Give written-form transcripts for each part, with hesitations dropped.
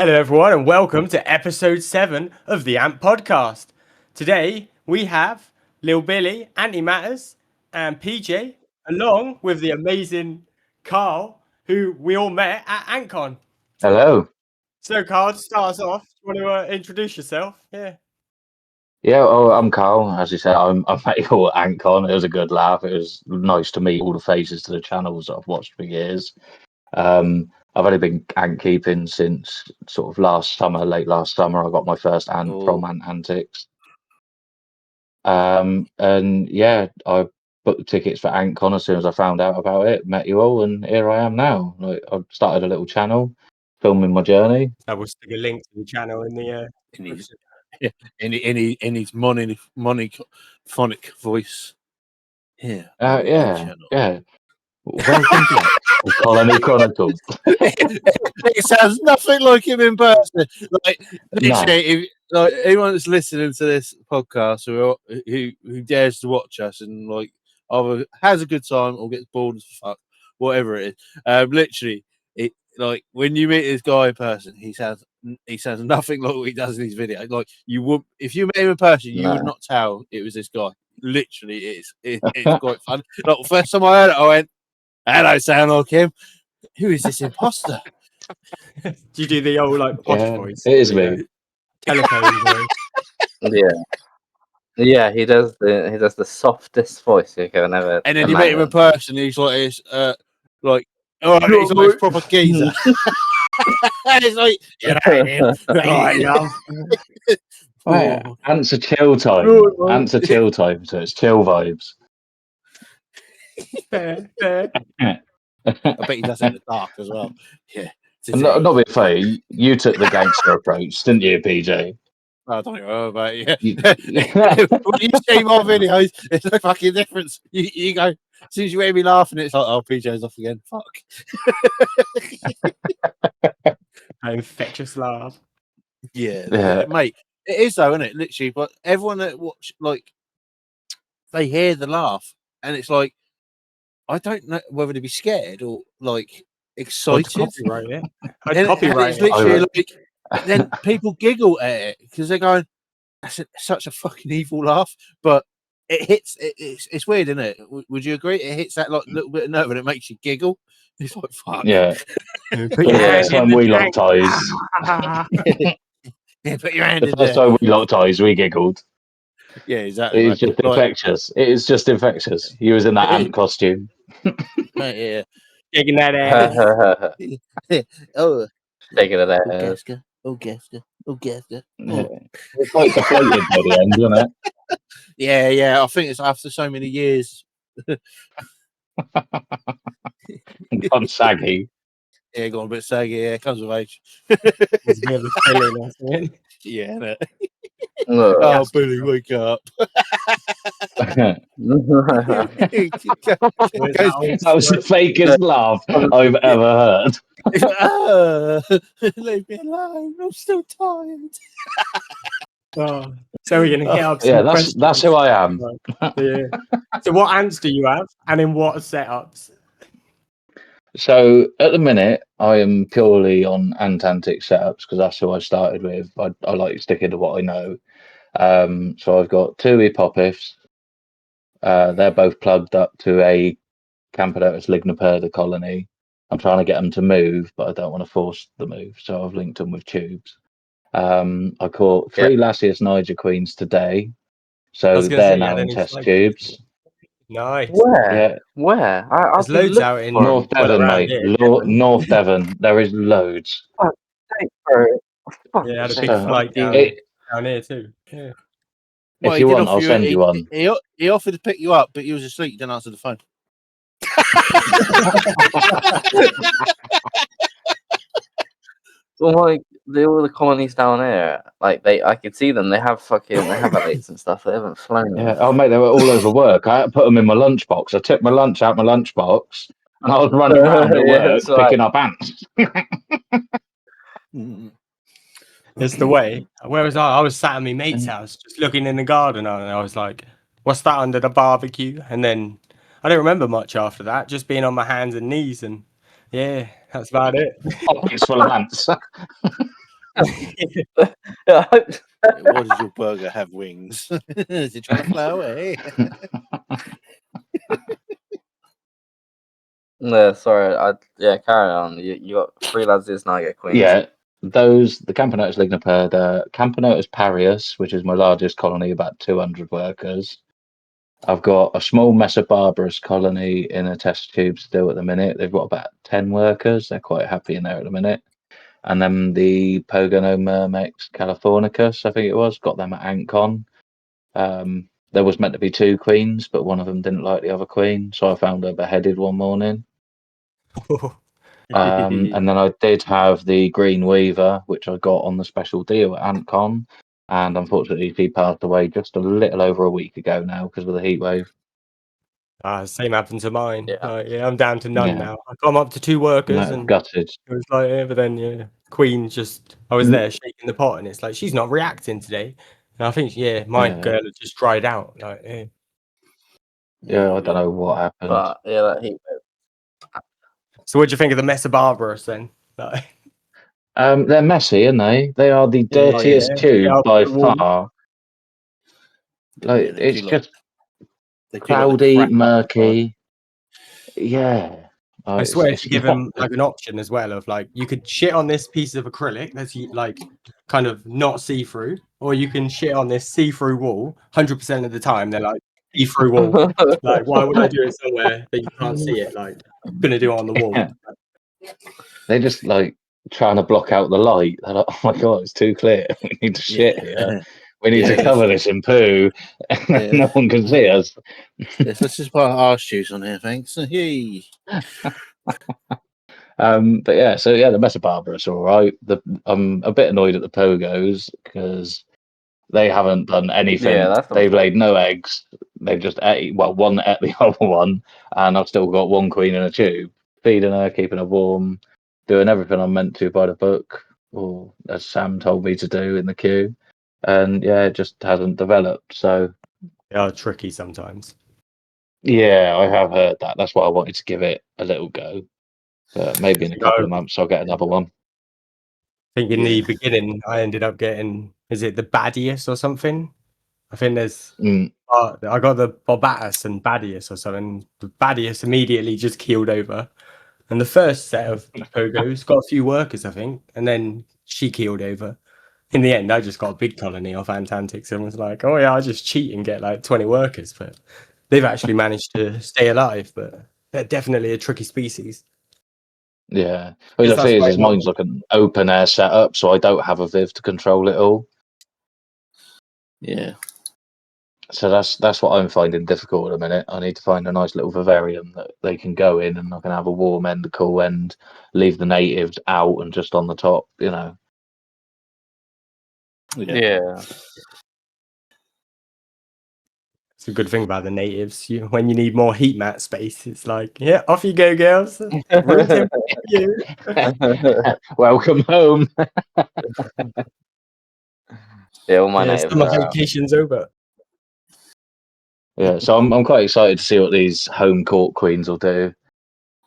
Hello, everyone, and welcome to episode 7 of the Ant Podcast. Today we have Lil Billy, Antymatters, and PJ, along with the amazing Karl, who we all met at Antcon. Hello. So, Karl, to start us off, do you want to introduce yourself? Yeah. Yeah, I'm Karl. As you said, I met you all at Antcon. It was a good laugh. It was nice to meet all the faces to the channels that I've watched for years. I've only been ant keeping since sort of late last summer. I got my first ant from Antics. And yeah, I booked the tickets for Antcon as soon as I found out about it. Met you all, and here I am now. Like, I've started a little channel, filming my journey. I will stick a link to the channel in the in his monophonic voice. Yeah. Welcome to the Colony Chronicles. It sounds nothing like him in person. Like literally, if anyone that's listening to this podcast who dares to watch us and like either has a good time or gets bored as fuck, whatever it is. Literally, it like when you meet this guy in person, he sounds nothing like what he does in his video. Like you would, if you met him in person, you would not tell it was this guy. Literally, it's quite fun. Like the first time I heard it, I went, "I don't sound like him. Who is this imposter?" Do you do the old like posh voice? It is me. Telephone voice. Yeah, he does the softest voice you can ever. And then you meet him in person, he's like this, like, oh, he's like this proper geezer. And it's like, Ants are chill time. Ants are chill time, so it's chill vibes. Fair. I bet he does it in the dark as well. Yeah. Not being fair, you took the gangster approach, didn't you, PJ? I don't know about you. When you see my videos, there's no fucking difference. You go, as soon as you hear me laughing, it's like, oh, PJ's off again. Fuck. An infectious laugh. Yeah, mate. It is though, isn't it? Literally, but everyone that watch, like, they hear the laugh, and it's like, I don't know whether to be scared or like excited. Copyright it. I'd copyright it. Literally, like, then people giggle at it because they're going, "That's such a fucking evil laugh," but it hits. It's weird, isn't it? Would you agree? It hits that like little bit of nerve and it makes you giggle. It's like fuck. Yeah. First time we locked eyes. Yeah, put your hand in there. First time we locked eyes, we giggled. Yeah, exactly. It's just infectious. It is just infectious. He was in that ant costume. Yeah. Taking that ass. Oh, taking that ass. Oh, Gasker. It's like deflated by the end, isn't it? Yeah. I think it's after so many years. Gone saggy. Yeah, gone a bit saggy. Yeah, comes with age. It's a bit of a feeling, I think. Yeah. No. Oh, Billy, wake up. That was the fakest laugh I've ever heard. Leave me alone. I'm still tired. So we're gonna get up. Yeah, that's who I am. Yeah. So what ants do you have, and in what setups? So at the minute, I am purely on antics setups because that's who I started with. I like sticking to what I know. So I've got two Epophis. They're both plugged up to a Campodotus lignoperda colony. I'm trying to get them to move, but I don't want to force the move, so I've linked them with tubes. I caught 3 Lasius Niger Queens today, so they're now in test tubes. Nice. Where? There's loads out in North Devon, mate. North Devon. There is loads. Yeah, had a big flight down here too. Yeah. If you want, I'll send you one. He offered to pick you up, but you was asleep. You didn't answer the phone. Well, like all the colonies down here, like I could see them. They have elites and stuff. They haven't flown. Yeah. Oh, mate, they were all over work. I had to put them in my lunchbox. I took my lunch out my lunchbox, and I was running around at work picking up ants. It's the way. Where was I? I was sat at my mate's house, just looking in the garden, and I was like, "What's that under the barbecue?" And then I don't remember much after that. Just being on my hands and knees, and yeah, that's about it. Pockets full of ants. Yeah, Why does your burger have wings? Is it trying to fly away? no, sorry. Carry on. You got 3 lads this now. Get queens. Yeah, the Camponotus ligniperda, Camponotus parius, which is my largest colony, about 200 workers. I've got a small Mesobarbarus colony in a test tube still at the minute. They've got about 10 workers. They're quite happy in there at the minute. And then the Pogonomyrmex californicus, I think it was, got them at Antcon. There was meant to be 2 queens, but one of them didn't like the other queen, so I found her beheaded one morning. And then I did have the Green Weaver, which I got on the special deal at Antcon, and unfortunately she passed away just a little over a week ago now because of the heat wave. Same happened to mine. Yeah. I'm down to none Yeah. now. I got up to 2 workers, No, and gutted. it was like, but then Queen just, I was there shaking the pot, and it's like she's not reacting today. And I think my girl had just dried out. Like, Yeah, I don't know what happened. But yeah, that heat wave. So what do you think of the Mesobarbarus then? Like, They're messy, aren't they? They are the Yeah, dirtiest yeah. tube Yeah, by the wall. far. Like Yeah, they it's do like- just They do like the cloudy, crap out of the murky. Yeah. Oh, I swear it's to give not him like an option as well of like you could shit on this piece of acrylic that's like kind of not see-through, or you can shit on this see-through wall. 100% of the time they're like see-through wall. Like, why would I do it somewhere that you can't see it? Like, I'm gonna do it on the wall. Yeah. They're just like trying to block out the light. They're like, oh my god, it's too clear. We need to shit here. We need to Yeah. cover this in poo. Yeah. No one can see us. Yes, let's just put arse juice on here, thanks. Yay. But yeah, so yeah, the Mesobarbarus are all right. I'm a bit annoyed at the Pogos because they haven't done anything. Yeah, that's They've laid no eggs. They've just ate, well, one ate the other one, and I've still got one queen in a tube, feeding her, keeping her warm, doing everything I'm meant to by the book, or as Sam told me to do in the queue. And yeah, it just hasn't developed. So They are tricky sometimes. yeah, I have heard that. That's why I wanted to give it a little go. But maybe in a couple of months I'll get another one. I think in the beginning I ended up getting, is it the Badius or something? I think there's I got the Bobatus and Badius or something. The Badius immediately just keeled over. And the first set of Pogos got a few workers, I think, and then she keeled over. In the end, I just got a big colony off Antics and was like, oh yeah, I'll just cheat and get like 20 workers. But they've actually managed to stay alive, but they're definitely a tricky species. Yeah. Well, the thing is mine's like an open air setup, so I don't have a Viv to control it all. Yeah. So that's what I'm finding difficult at the minute. I need to find a nice little vivarium that they can go in, and I can have a warm end, a cool end, leave the natives out and just on the top, you know. Yeah. It's a good thing about the natives. When you need more heat mat space, it's like, yeah, off you go, girls. Room's in for you. Welcome home. Yeah, all my natives. Summer vacation's over. Yeah, so I'm quite excited to see what these home court queens will do.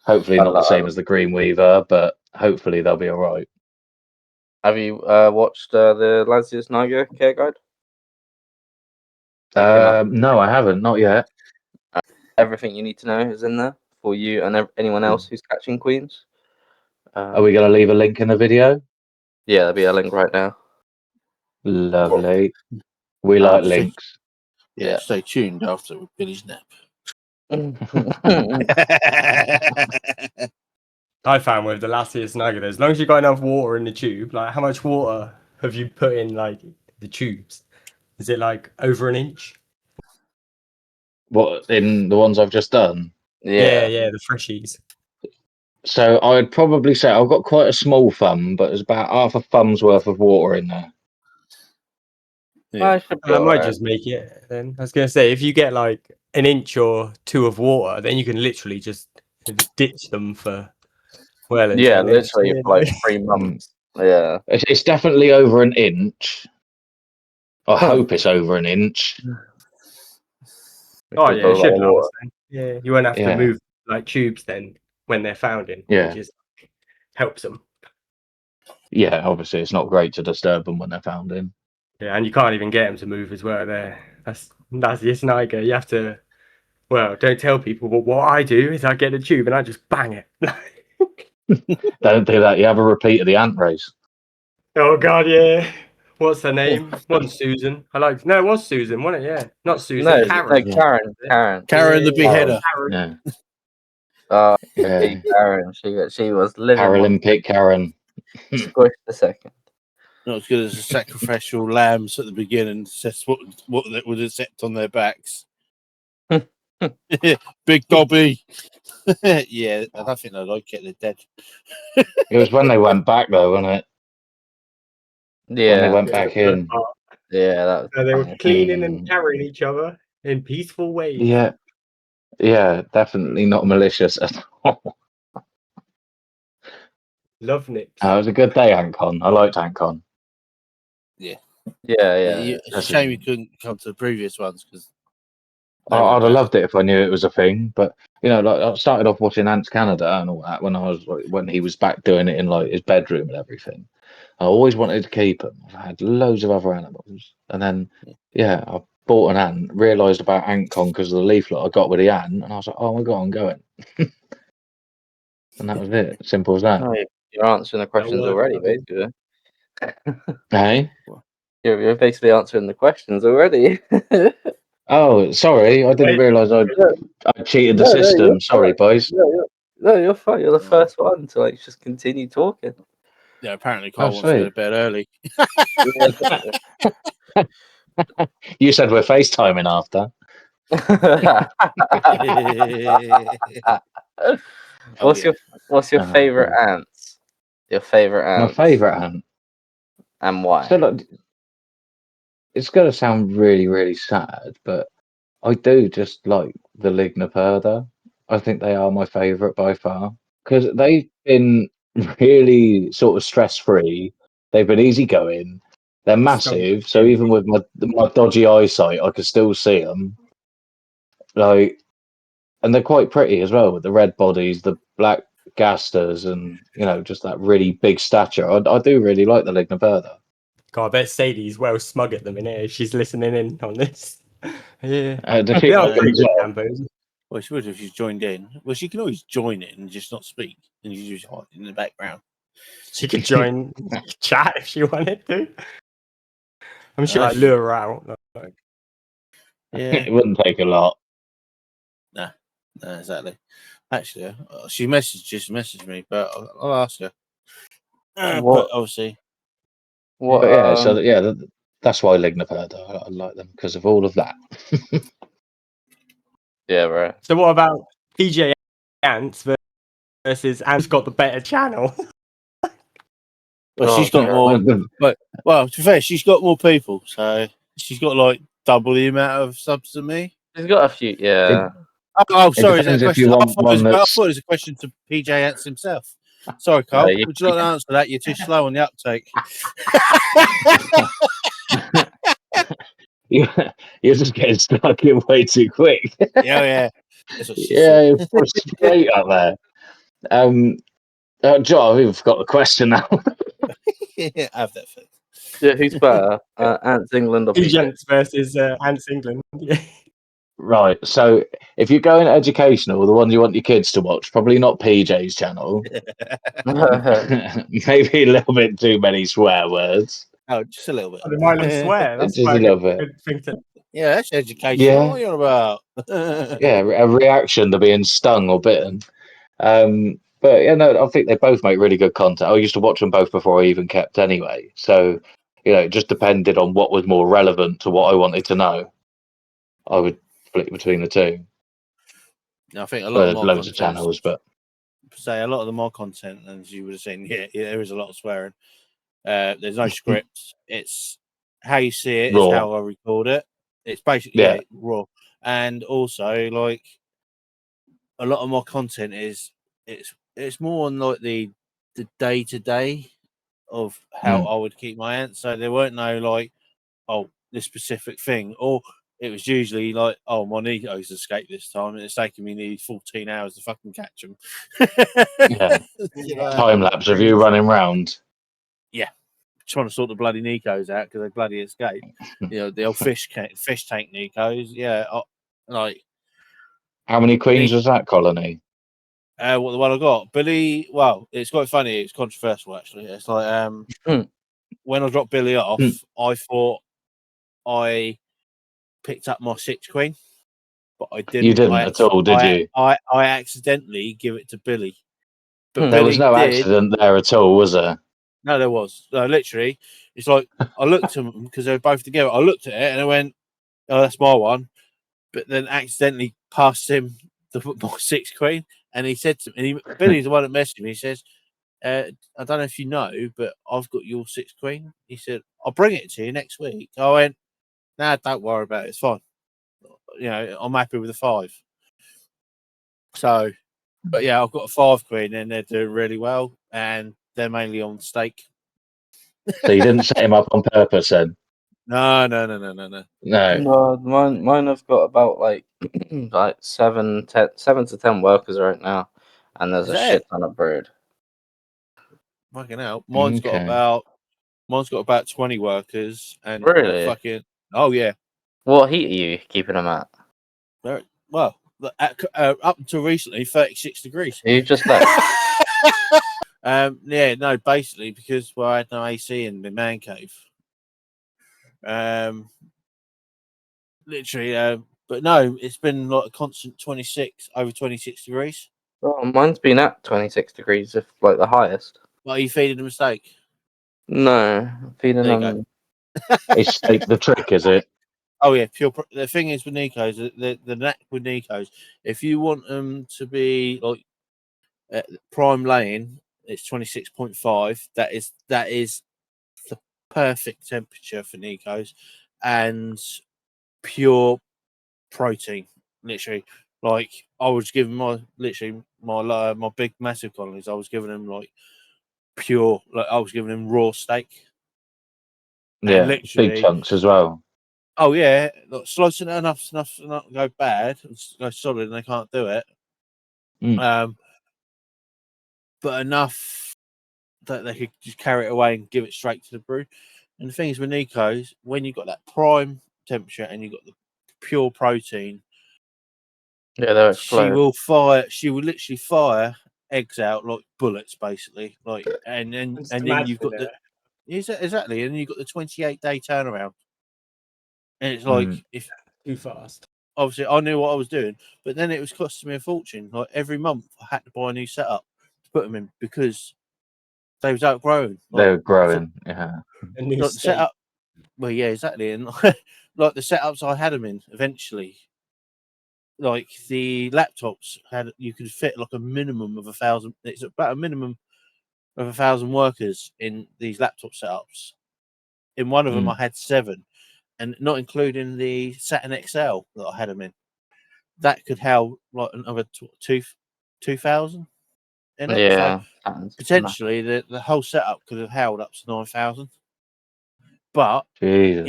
Hopefully not the same as the Green Weaver, but hopefully they'll be all right. Have you watched the Lazius Niger care guide? No, I haven't. Not yet. Everything you need to know is in there for you and anyone else who's catching queens. Are we going to leave a link in the video? Yeah, there'll be a link right now. Lovely. We like links. Yeah, stay tuned after Billy's nap. I found with the Lazius Niger, as long as you got enough water in the tube, like how much water have you put in like the tubes? Is it like over an inch? What, in the ones I've just done? Yeah, the freshies. So I'd probably say I've got quite a small thumb, but there's about half a thumb's worth of water in there. Yeah. I might just make it then. I was going to say, if you get like an inch or 2 of water, then you can literally just ditch them for literally for like 3 months. Yeah, it's definitely over an inch. I hope it's over an inch. Oh yeah, it should last then. Yeah, you won't have to move like tubes then when they're found in. Yeah, which just helps them. Yeah, obviously it's not great to disturb them when they're found in. Yeah, and you can't even get them to move as well. There, that's it's Niger. You have to. Well, don't tell people, but what I do is I get a tube and I just bang it. Don't do that. You have a repeat of the ant race. Oh God, yeah. What's her name? Wasn't Susan? No, it was Susan, wasn't it? Yeah, not Susan. No, Karen. Karen. Karen the beheader. Karen. Yeah, Yeah, Karen. She was living one. Paralympic Karen. Squished the second. Not as good as the sacrificial lambs at the beginning. That's what they would accept on their backs. Big Dobby. Yeah, I don't think they like it. They're dead. It was when they went back though, wasn't it? When they Yeah, went back in. yeah, that was. So they were funny. cleaning and carrying each other in peaceful ways. Yeah, definitely not malicious at all. Love nips. It was a good day, Antcon. I liked Antcon. Yeah. It's a shame you couldn't come to the previous ones because I'd have loved it if I knew it was a thing, but you know, like I started off watching Ants Canada and all that when he was back doing it in like his bedroom and everything. I always wanted to keep him. I had loads of other animals, and then I bought an ant. Realised about Antcon because of the leaflet I got with the ant, and I was like, oh my god, I'm going. And that was it. Simple as that. Oh, you're answering the questions already, basically. Hey. You're basically answering the questions already. Oh, sorry, I didn't realise I cheated the system. Sorry, boys. No, you're fine. You're the first one to just continue talking. Yeah, apparently Carl wants to go to bed early. You said we're FaceTiming after. What's your favorite ants? Your favorite ants? My favorite ant. And why? So, it's going to sound really, really sad, but I do just like the Lignoperda. I think they are my favorite by far because they've been really sort of stress-free. They've been easygoing. They're massive, so even with my dodgy eyesight, I can still see them. And they're quite pretty as well with the red bodies, the black gasters, and just that really big stature. I do really like the Lignoperda. God, I bet Sadie's well smug at the minute if she's listening in on this. Yeah. Well, she would if she's joined in. Well, she can always join in and just not speak, and you just hide in the background. She could join chat if she wanted to. I'm sure I'd lure her out. Yeah, it wouldn't take a lot. No, exactly. Actually, she messaged me, but I'll ask her. But obviously. That's why Lignoperda. I like them because of all of that. Yeah, right. So what about PJ Ants versus Ants got the better channel? Well, she's got more. But to be fair, she's got more people, so she's got like double the amount of subs than me. She's got a few, yeah. Sorry, is that a question? I thought it was a question to PJ Ants himself. Sorry, Carl. Would you like to answer that? You're too slow on the uptake. You're just getting stuck in way too quick. Yeah. You're straight up there. Joe, I've even forgot the question now. Yeah, have that thing. Yeah, who's better? Ants England or PJ? Ants versus Ants England. Right. So if you're going educational, the one you want your kids to watch, probably not PJ's channel. Maybe a little bit too many swear words. Oh, just a little bit. They might swear. That's just a little bit. Yeah, that's educational. Yeah. What are you on about? Yeah, a reaction to being stung or bitten. But I think they both make really good content. I used to watch them both before I even kept anyway. So, it just depended on what was more relevant to what I wanted to know. I would flick between the two. I think a lot of loads of channels, but say a lot of the more content, as you would have seen, there is a lot of swearing. There's no script. It's how you see it. Raw. It's how I record it. It's basically raw. And also, like, a lot of my content is it's more on like the day to day of how I would keep my ants. So there weren't no like, this specific thing, or it was usually like, my Nico's escaped this time, and it's taking me nearly 14 hours to fucking catch them. Time lapse of you running round. trying to sort the bloody Nicos out because they bloody escaped. The old fish tank Nicos. Yeah, like How many queens was that colony? what the one I got, Billy. Well, it's quite funny. It's controversial actually. It's like when I dropped Billy off, I thought I picked up my 6th queen, but I didn't. You didn't at all, did you? I accidentally give it to Billy, but There Billy was no did. accident there at all, was there? No, there was. No, literally, it's like I looked at them because they were both together. I looked at it and I went, "Oh, that's my one," but then accidentally passed him my 6th queen, and he said to me, Billy's the one that messaged me. He says, "I don't know if you know, but I've got your 6th queen." He said, "I'll bring it to you next week." I went, "Nah, don't worry about it. It's fine. I'm happy with the 5." So, but yeah, I've got a 5 queen, and they're doing really well, and they're mainly on steak. So you didn't set him up on purpose then? No. No. Mine have got about like 7 to 10 workers right now, and there's Is a that shit it? ton of brood. Fucking hell. Mine's got about 20 workers, and Really? fucking yeah. What heat are you keeping them at? Well, up until recently, 36 degrees. You just left. Yeah, no, basically because I had no AC in the man cave. Literally, but no, it's been like a constant over 26 degrees. Well, mine's been at 26 degrees, if like the highest. What, are you feeding them a steak? No, feeding There you them. Is steak the trick, is it? Oh yeah, the thing is with Nicos, the knack with Nicos, if you want them to be like prime laying, it's 26.5. That is the perfect temperature for Nicos, and pure protein. Literally, like I was giving my big massive colonies. I was giving them like pure, like I was giving them raw steak. Yeah, And literally, big chunks as well. oh yeah, like, slicing it enough to not go bad, go solid, and they can't do it. But enough that they could just carry it away and give it straight to the brood. And the thing is with Nicos, when you've got that prime temperature and you've got the pure protein, Yeah, they'll she explode. will fire. She will literally fire eggs out like bullets, basically. Like, and then you've got the exactly, and you've got the 28-day turnaround. And it's like if Too fast. obviously I knew what I was doing, but then it was costing me a fortune. Like every month, I had to buy a new setup to put them in because they was outgrown. They were Like, growing. Yeah. A new like the state. setup. Well, yeah, exactly, and like the setups I had them in eventually. Like the laptops you could fit like a minimum of 1,000. It's about a minimum of 1,000 workers in these laptop setups. In one of them, I had 7, and not including the Saturn XL that I had them in. That could house like another 2,000 in it. Yeah, So potentially the whole setup could have held up to 9,000. But Jesus.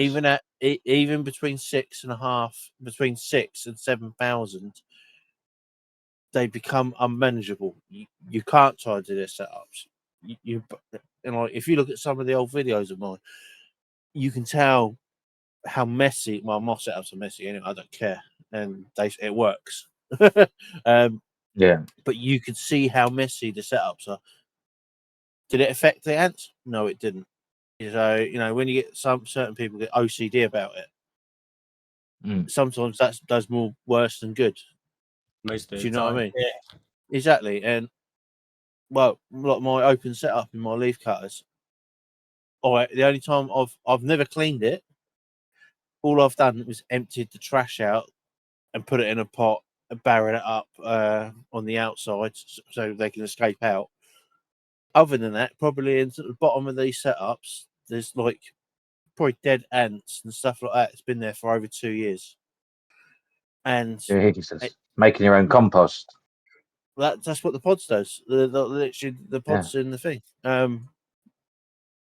even between 6 and 7,000, they become unmanageable. You can't try to do their setups. Like if you look at some of the old videos of mine, you can tell how messy. Well, my setups are messy anyway. I don't care, and it works. Yeah. But you could see how messy the setups are. Did it affect the ants? No, it didn't. So when you get certain people get OCD about it, sometimes that does more worse than good. Most of Do the you know time. what I mean? Yeah. Exactly. And well, like my open setup in my leaf cutters. All right, the only time I've never cleaned it. All I've done was emptied the trash out and put it in a pot and barren it up on the outside so they can escape out. Other than that, probably into the bottom of these setups, there's like probably dead ants and stuff like that. It's been there for over 2 years. And Jesus. Making your own compost. that's what the pods does. Literally, the pods in the thing.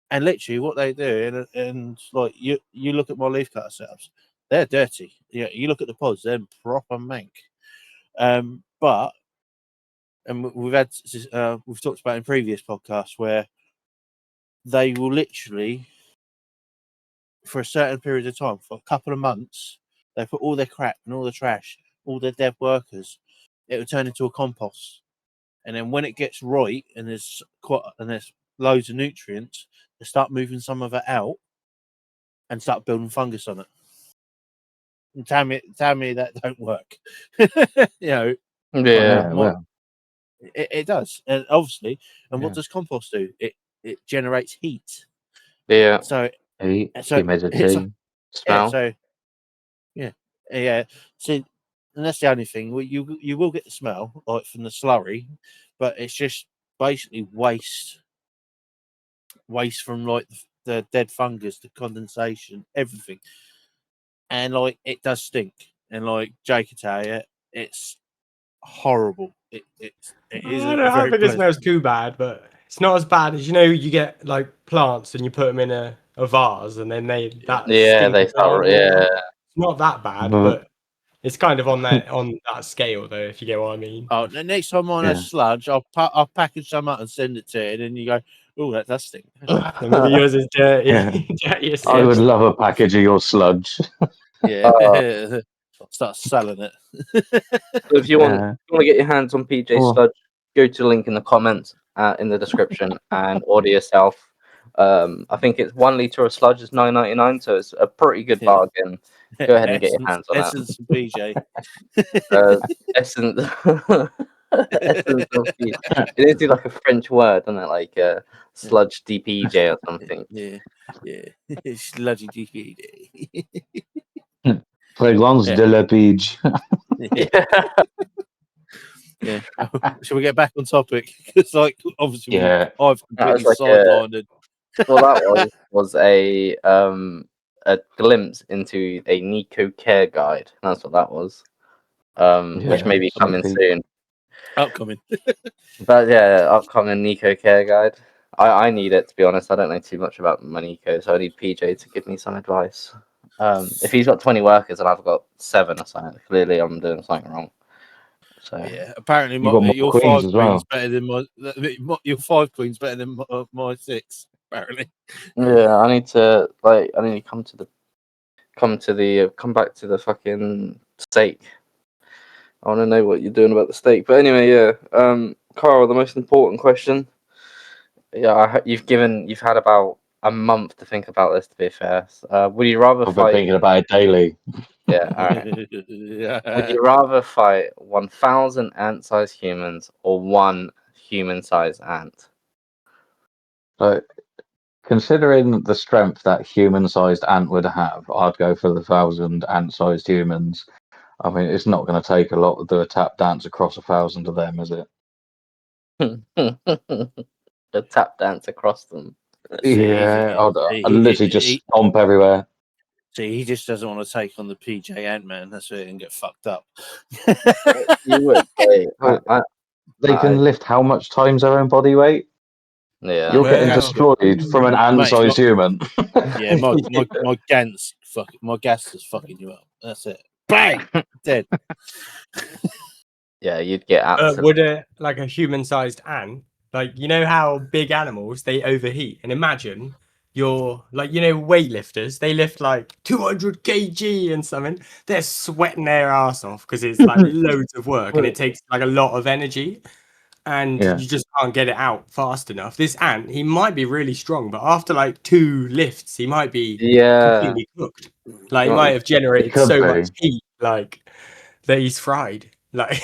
And literally, what they do, and like you look at my leaf cutter setups, they're dirty. Yeah, you look at the pods, they're proper mank. But we've talked about in previous podcasts where they will literally, for a certain period of time, for a couple of months, they put all their crap and all the trash, all their dead workers, it will turn into a compost. And then when it gets right and there's loads of nutrients, they start moving some of it out and start building fungus on it. And tell me that don't work. Yeah. It does, and obviously. And what Yeah. does compost do? It generates heat. Yeah. So Heat, so humidity, Smell. So yeah. See, and that's the only thing. Well, you will get the smell like from the slurry, but it's just basically waste from like the dead fungus, the condensation, everything, and like it does stink. And like Jake can tell you, it's horrible. It I isn't don't very think it pleasant. smells too bad, but it's not as bad as you get like plants and you put them in a vase and then they Yeah, stink they as well. start. Yeah. It's not that bad, but it's kind of on that scale though, if you get what I mean. Oh, the next time on a Yeah. sludge, I'll package some up and send it to you, and then you go, "Oh, that does stink." And maybe yours is dirty. Yeah. dirty as I would shit. love a package of your sludge. Yeah, Uh, I'll start selling it. So if you want Yeah. to get your hands on PJ Oh. Sludge, go to the link in the comments in the description and order yourself. I think it's 1 liter of sludge is $9.99, so it's a pretty good Yeah. bargain. Go ahead and get your hands on that. Essence and PJ. Essence. Essence of peach. It needs to be like a French word, doesn't it? Like sludge DPJ or something. Yeah. Sludgy DPJ. Fragrance Yeah. de la Pige. Yeah. Shall we get back on topic? Because, like, obviously, Yeah. I've That was completely like sidelined it. well, that was a glimpse into a Nico care guide. That's what that was. Which may be coming soon. Upcoming. But yeah, upcoming Nico care guide. I need it, to be honest. I don't know too much about my Nico, so I need PJ to give me some advice. If he's got 20 workers and I've got 7 or something, clearly I'm doing something wrong. So Yeah, apparently You got more your queens 5 as well. queens better than your 5 queens better than my 6. Apparently. yeah, I need to come back to the fucking steak. I want to know what you're doing about the steak. But anyway, yeah. Carl, the most important question. Yeah, you've had about a month to think about this. To be fair, would you rather I've been fight? thinking about it daily. Yeah, all right. Would you rather fight 1,000 ant-sized humans or 1 human-sized ant? So, considering the strength that human-sized ant would have, I'd go for the 1,000 ant-sized humans. I mean, it's not going to take a lot to do a tap dance across 1,000 of them, is it? The tap dance across them. Yeah, I'd literally just stomp everywhere. See, he just doesn't want to take on the PJ Ant-Man. That's where he can get fucked up. You would. They can lift how much times their own body weight? Yeah. You're getting Well, destroyed from an ant-sized human. Yeah, my Gans my gas is fucking you up. That's it. Bang! Dead. Yeah, you'd get absolutely. would a human-sized ant, like how big animals they overheat, and imagine you're like weightlifters, they lift like 200 kg and something, they're sweating their ass off because it's like loads of work and it takes like a lot of energy, and Yeah. you just can't get it out fast enough. This ant, he might be really strong, but after like 2 lifts, he might be completely cooked. Like he might have generated so much heat, like that he's fried. Like,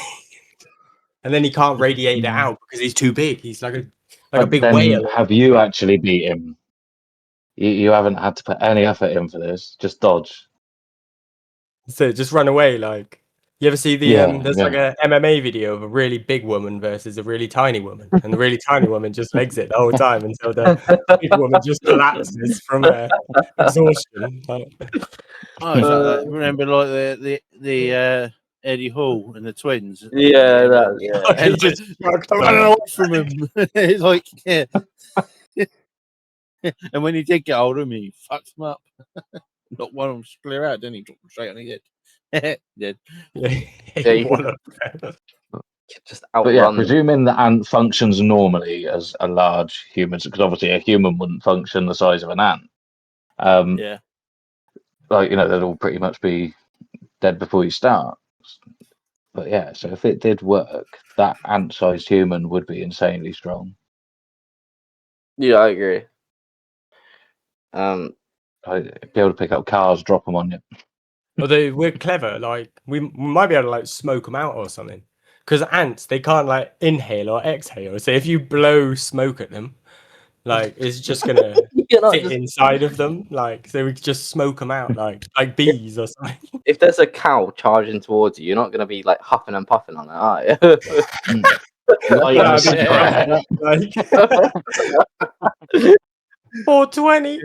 and then he can't radiate it out because he's too big. He's like a big then whale. have you actually beat him? You haven't had to put any effort in for this. Just dodge. So just run away. Like, you ever see the there's like a MMA video of a really big woman versus a really tiny woman, and the really tiny woman just legs it the whole time until the big woman just collapses from exhaustion. Oh, remember like the Eddie Hall and the twins? Yeah, And just running away from him. It's like, yeah. And when he did get hold of him, he fucked him up. Not one of them clear out, didn't he? Dropped him straight on his head. Dead. Yeah, you can, just But yeah, outrun them. presuming the ant functions normally as a large human, because obviously a human wouldn't function the size of an ant. Yeah. Like, you know, they'd all pretty much be dead before you start. But yeah, so if it did work, that ant-sized human would be insanely strong. Yeah, I agree. I'd be able to pick up cars, drop them on you. Although we're clever, like we might be able to like smoke them out or something. Because ants, they can't like inhale or exhale. So if you blow smoke at them, like it's just gonna You're not fit just inside of them. Like so we could just smoke them out like bees or something. if there's a cow charging towards you, you're not gonna be like huffing and puffing on it, are you? Light Yeah, and I mean, spread. like 420.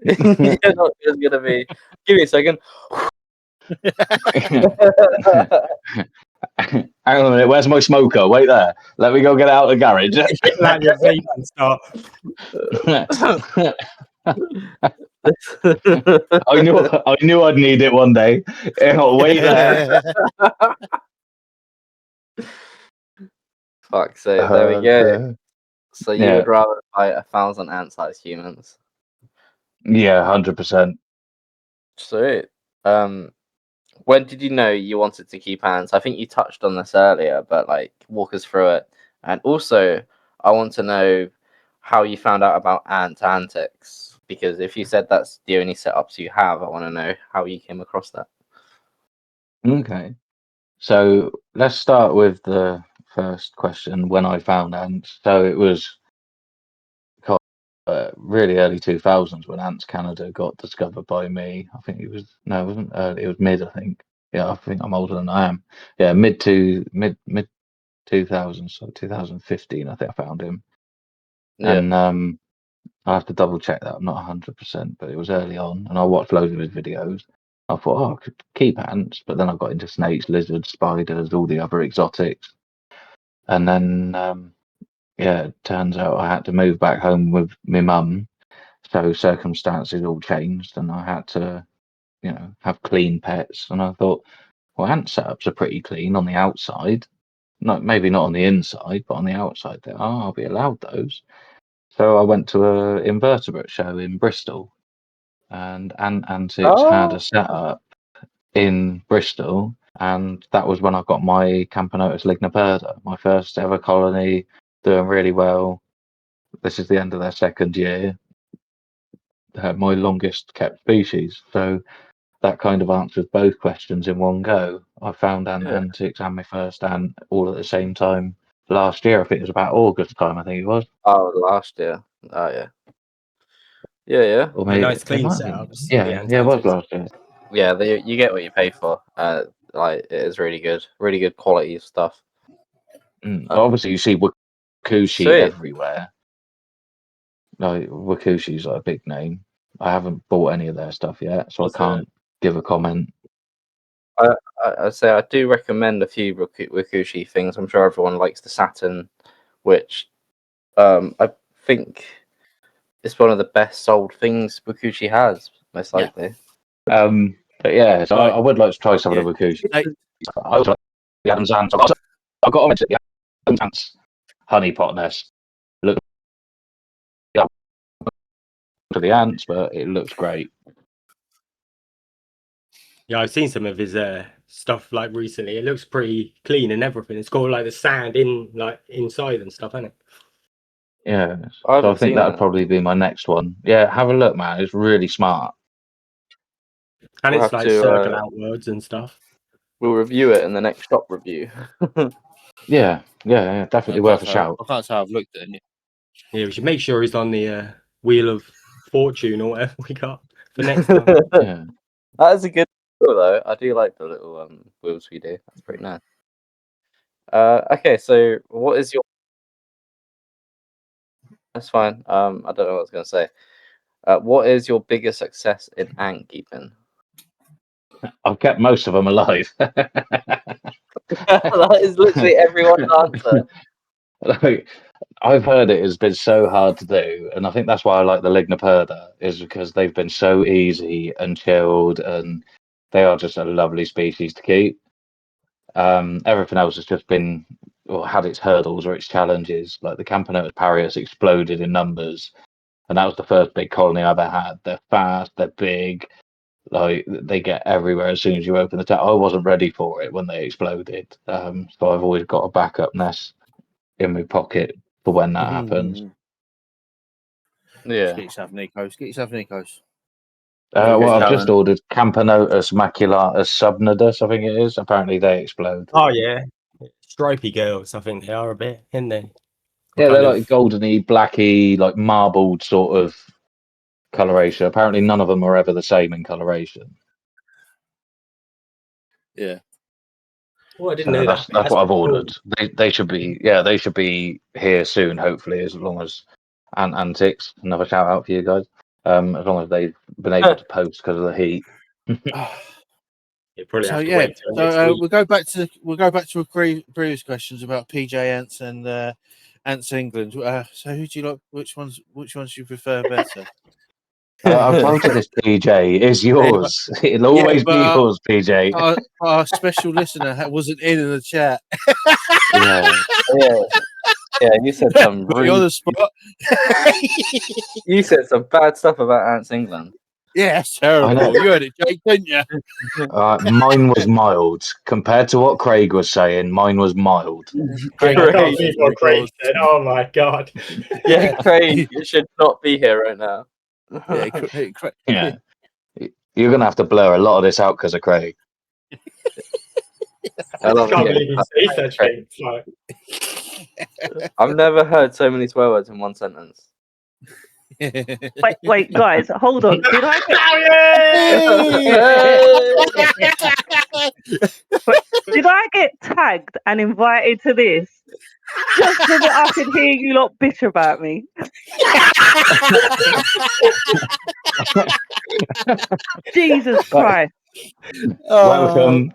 You're not just gonna be. Give me a second. Hang on a minute, where's my smoker? Wait there. Let me go get it out of the garage. Like your vape and start. I knew I'd need it one day. Wait there. Fuck. So there we go. So you yeah. would rather fight 1,000 ant-sized humans? Yeah, 100%. Sweet. When did you know you wanted to keep ants? I think you touched on this earlier, but like walk us through it. And also, I want to know how you found out about antics, because if you said that's the only setups you have, I want to know how you came across that. Okay. So let's start with the first question, when I found ants. So it was really early 2000s when Ants Canada got discovered by me. I think it was, no, it wasn't early, it was mid, I think. Yeah, I think I'm older than I am. Yeah, mid 2000s, so 2015, I think I found him. Yeah. And I have to double check that. I'm not 100%, but it was early on, and I watched loads of his videos. I thought, oh, I could keep ants, but then I got into snakes, lizards, spiders, all the other exotics. And then, yeah, it turns out I had to move back home with my mum. So circumstances all changed, and I had to, you know, have clean pets. And I thought, well, ant setups are pretty clean on the outside. Not maybe not on the inside, but on the outside, there, I'll be allowed those. So I went to a invertebrate show in Bristol, and Antics had Oh. a setup in Bristol, and that was when I got my Camponotus ligniperda, my first ever colony, doing really well. This is the end of their second year. My longest kept species. So that kind of answers both questions in one go. I found Antics and my first ant all at the same time last year. I think it was about August time, I think it was. Oh, last year. Oh, yeah. Yeah. Or The maybe nice it clean might have been. setups. Yeah, The yeah, it was antics. last year. Yeah, you get what you pay for. Like it is really good quality stuff. Obviously, you see Wakushi Sweet. everywhere. Like Wakushi's like a big name. I haven't bought any of their stuff yet, so I can't give a comment. I'd say I do recommend a few Wakushi things. I'm sure everyone likes the Saturn, which I think is one of the best sold things Wakushi has, most likely. But yeah, so Right. I would like to try some of the Wakushi. Hey. I also like the Adam's ants. I got to mention the Adam's ants honeypot nest. Look to the ants, but it looks great. Yeah, I've seen some of his stuff like recently. It looks pretty clean and everything. It's got like the sand in like inside and stuff, hasn't it? Yeah, I so I haven't think seen that would that. probably be my next one. Yeah, have a look, man. It's really smart. And We'll it's have like to, circle outwards and stuff. We'll review it in the next shop review. Yeah, definitely worth a shout. I can't say I've looked at it. Yeah, we should make sure he's on the Wheel of Fortune or whatever we got for next time. Yeah. That is a good wheel, though. I do like the little wheels we do. That's pretty nice. Okay, so what is your? That's fine. I don't know what I was going to say. What is your biggest success in ant keeping? I've kept most of them alive. That is literally everyone's answer. Like, I've heard it has been so hard to do, and I think that's why I like the Ligniperda, is because they've been so easy and chilled, and they are just a lovely species to keep. Everything else has just been or had its hurdles or its challenges. Like the Camponotus parius exploded in numbers, and that was the first big colony I ever had. They're fast, they're big, like they get everywhere as soon as you open the tap. I wasn't ready for it when they exploded, so I've always got a backup nest in my pocket for when that happens. Yeah. Get yourself Nikos. Get yourself Nikos. Well, I've just challenge. ordered Camponotus maculatus subnidus, I think it is. Apparently they explode. Oh yeah, stripy girls. I think they are a bit, aren't they? Yeah, Kind they're of- like goldeny, blacky, like marbled sort of coloration. Apparently none of them are ever the same in coloration. Yeah. Oh, I didn't So know that's that. what I've Cool. ordered. They should be they should be here soon, hopefully, as long as Antics, another shout out for you guys. As long as they've been able to post because of the heat. You probably So have to yeah, wait till next so week. we'll go back to previous questions about PJ Ants and Ants England. So who do you like? Which ones do you prefer better? I've told you this, PJ is yours. It'll always be but, yours, PJ. Our special listener wasn't in the chat. Yeah. Yeah, you said some Put you on the spot. you said some bad stuff about Ants England. Yeah, that's I know. terrible. You heard it, Jake, didn't you? Mine was mild compared to what Craig was saying. Mine was mild. Craig, I can't Craig. believe what Craig said. Oh my god. Yeah, Craig, you should not be here right now. Yeah, Yeah, you're gonna have to blur a lot of this out because of Craig. I love can't it. believe you say such things. Like, I've never heard so many swear words in one sentence. Wait, guys, hold on. Did I get tagged and invited to this just so that I could hear you lot bitch about me? Jesus Christ! Welcome.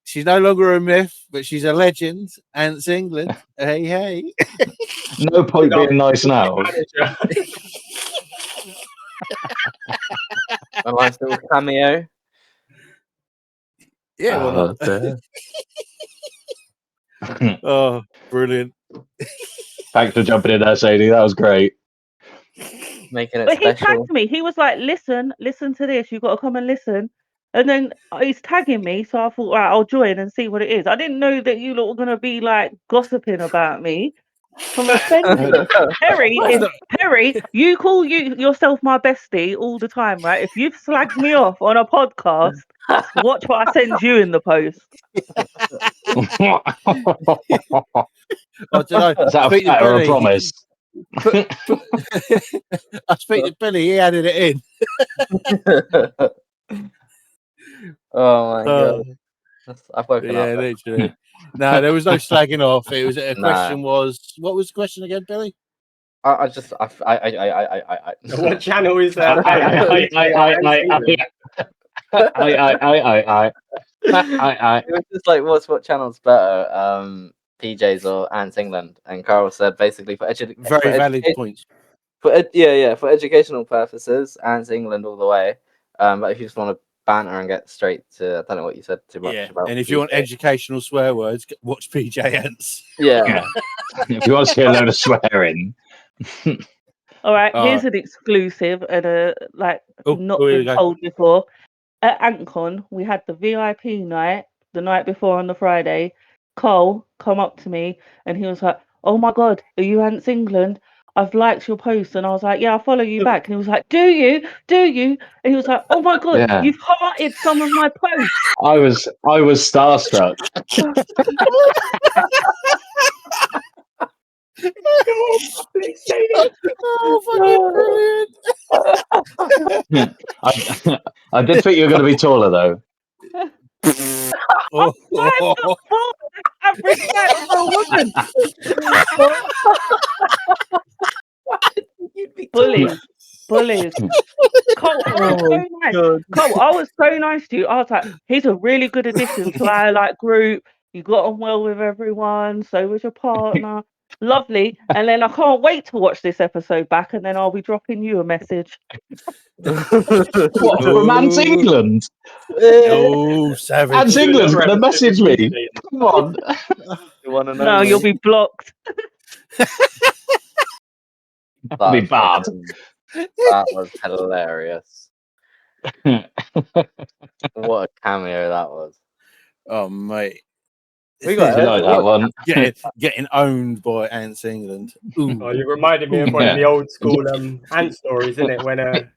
She's no longer a myth, but she's a legend. Ants England. Hey, hey. No point being nice now. A nice little cameo. Yeah, well, oh, brilliant. Thanks for jumping in there, Sadie. That was great. Making it But he special. tagged me. He was like, listen to this. You've got to come and listen. And then he's tagging me, so I thought, right, I'll join and see what it is. I didn't know that you lot were going to be like gossiping about me from offending. Perry, you call yourself my bestie all the time, right? If you've slagged me off on a podcast, watch what I send you in the post. I don't know. Is that a fact or a promise? I speak to Billy. He added it in. Oh my god. I've woken Yeah, up. literally. No, there was no slagging off. It was a question. Was what was the question again, Billy? I What channel is that? It was just like, what channel's better, PJ's or Ants England? And Karl said basically for Very valid points. for educational purposes, Ants England all the way. But if you just want to banter and get straight to, I don't know what you said too much about. And if you want educational swear words, watch PJ Ants. Yeah. If you want to see a load of swearing. All right, here's an exclusive and not been told before. At Antcon, we had the VIP night the night before on the Friday. Karl come up to me and he was like, "Oh my God, are you Ants England? I've liked your post." And I was like, "Yeah, I'll follow you back." And he was like, Do you? And he was like, "Oh my God, Yeah. you've hearted some of my posts." I was starstruck. Oh, fucking brilliant! I did think you were going to be taller though. I'm 5'4". Average height for a woman. Bullies. Cole, I was so nice. Cole, I was so nice to you. I was like, he's a really good addition to our group. You got on well with everyone. So was your partner. Lovely. And then I can't wait to watch this episode back, and then I'll be dropping you a message. What, from Ants England? Oh, savage. Ants England's going to Another message episode me. of Tuesday. Come on. You want to know? No, you'll be blocked. That'd be bad. That was hilarious. What a cameo that was. Oh, mate. We got You like that one? Getting owned by Ants England. Ooh. Oh, you reminded me of one of the old school ant stories, isn't it? When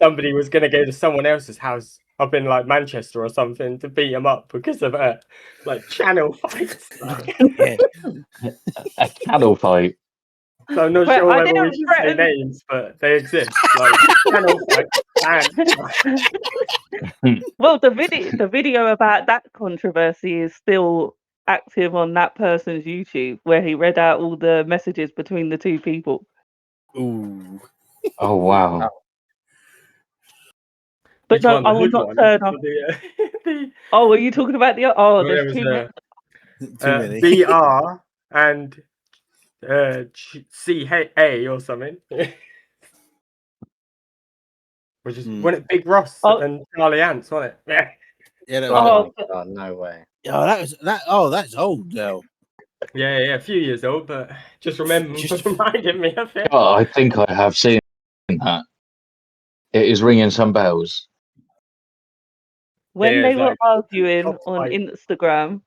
somebody was going to go to someone else's house up in like Manchester or something to beat them up because of like channel fights. Yeah. A cattle fight. So I'm not But sure I whether we didn't should say threaten- names, but they exist. Like channel fights. Well, the video about that controversy is still active on that person's YouTube, where he read out all the messages between the two people. Ooh. Oh, wow. But Which no, one, I the will hood not one? turn up. The, Oh, are you talking about the? Oh, there there's was too many. Too many. BR and CA or something. Which is when it Big Ross Oh. and Charlie Ants, wasn't it? Yeah. Yeah, that Oh, was, my God, no way. oh, that was that. Oh, that's old now. Yeah, a few years old, but just Just- reminded me of it. Oh, I think I have seen that. It is ringing some bells. When Yeah, they it's were like arguing top on fight. Instagram,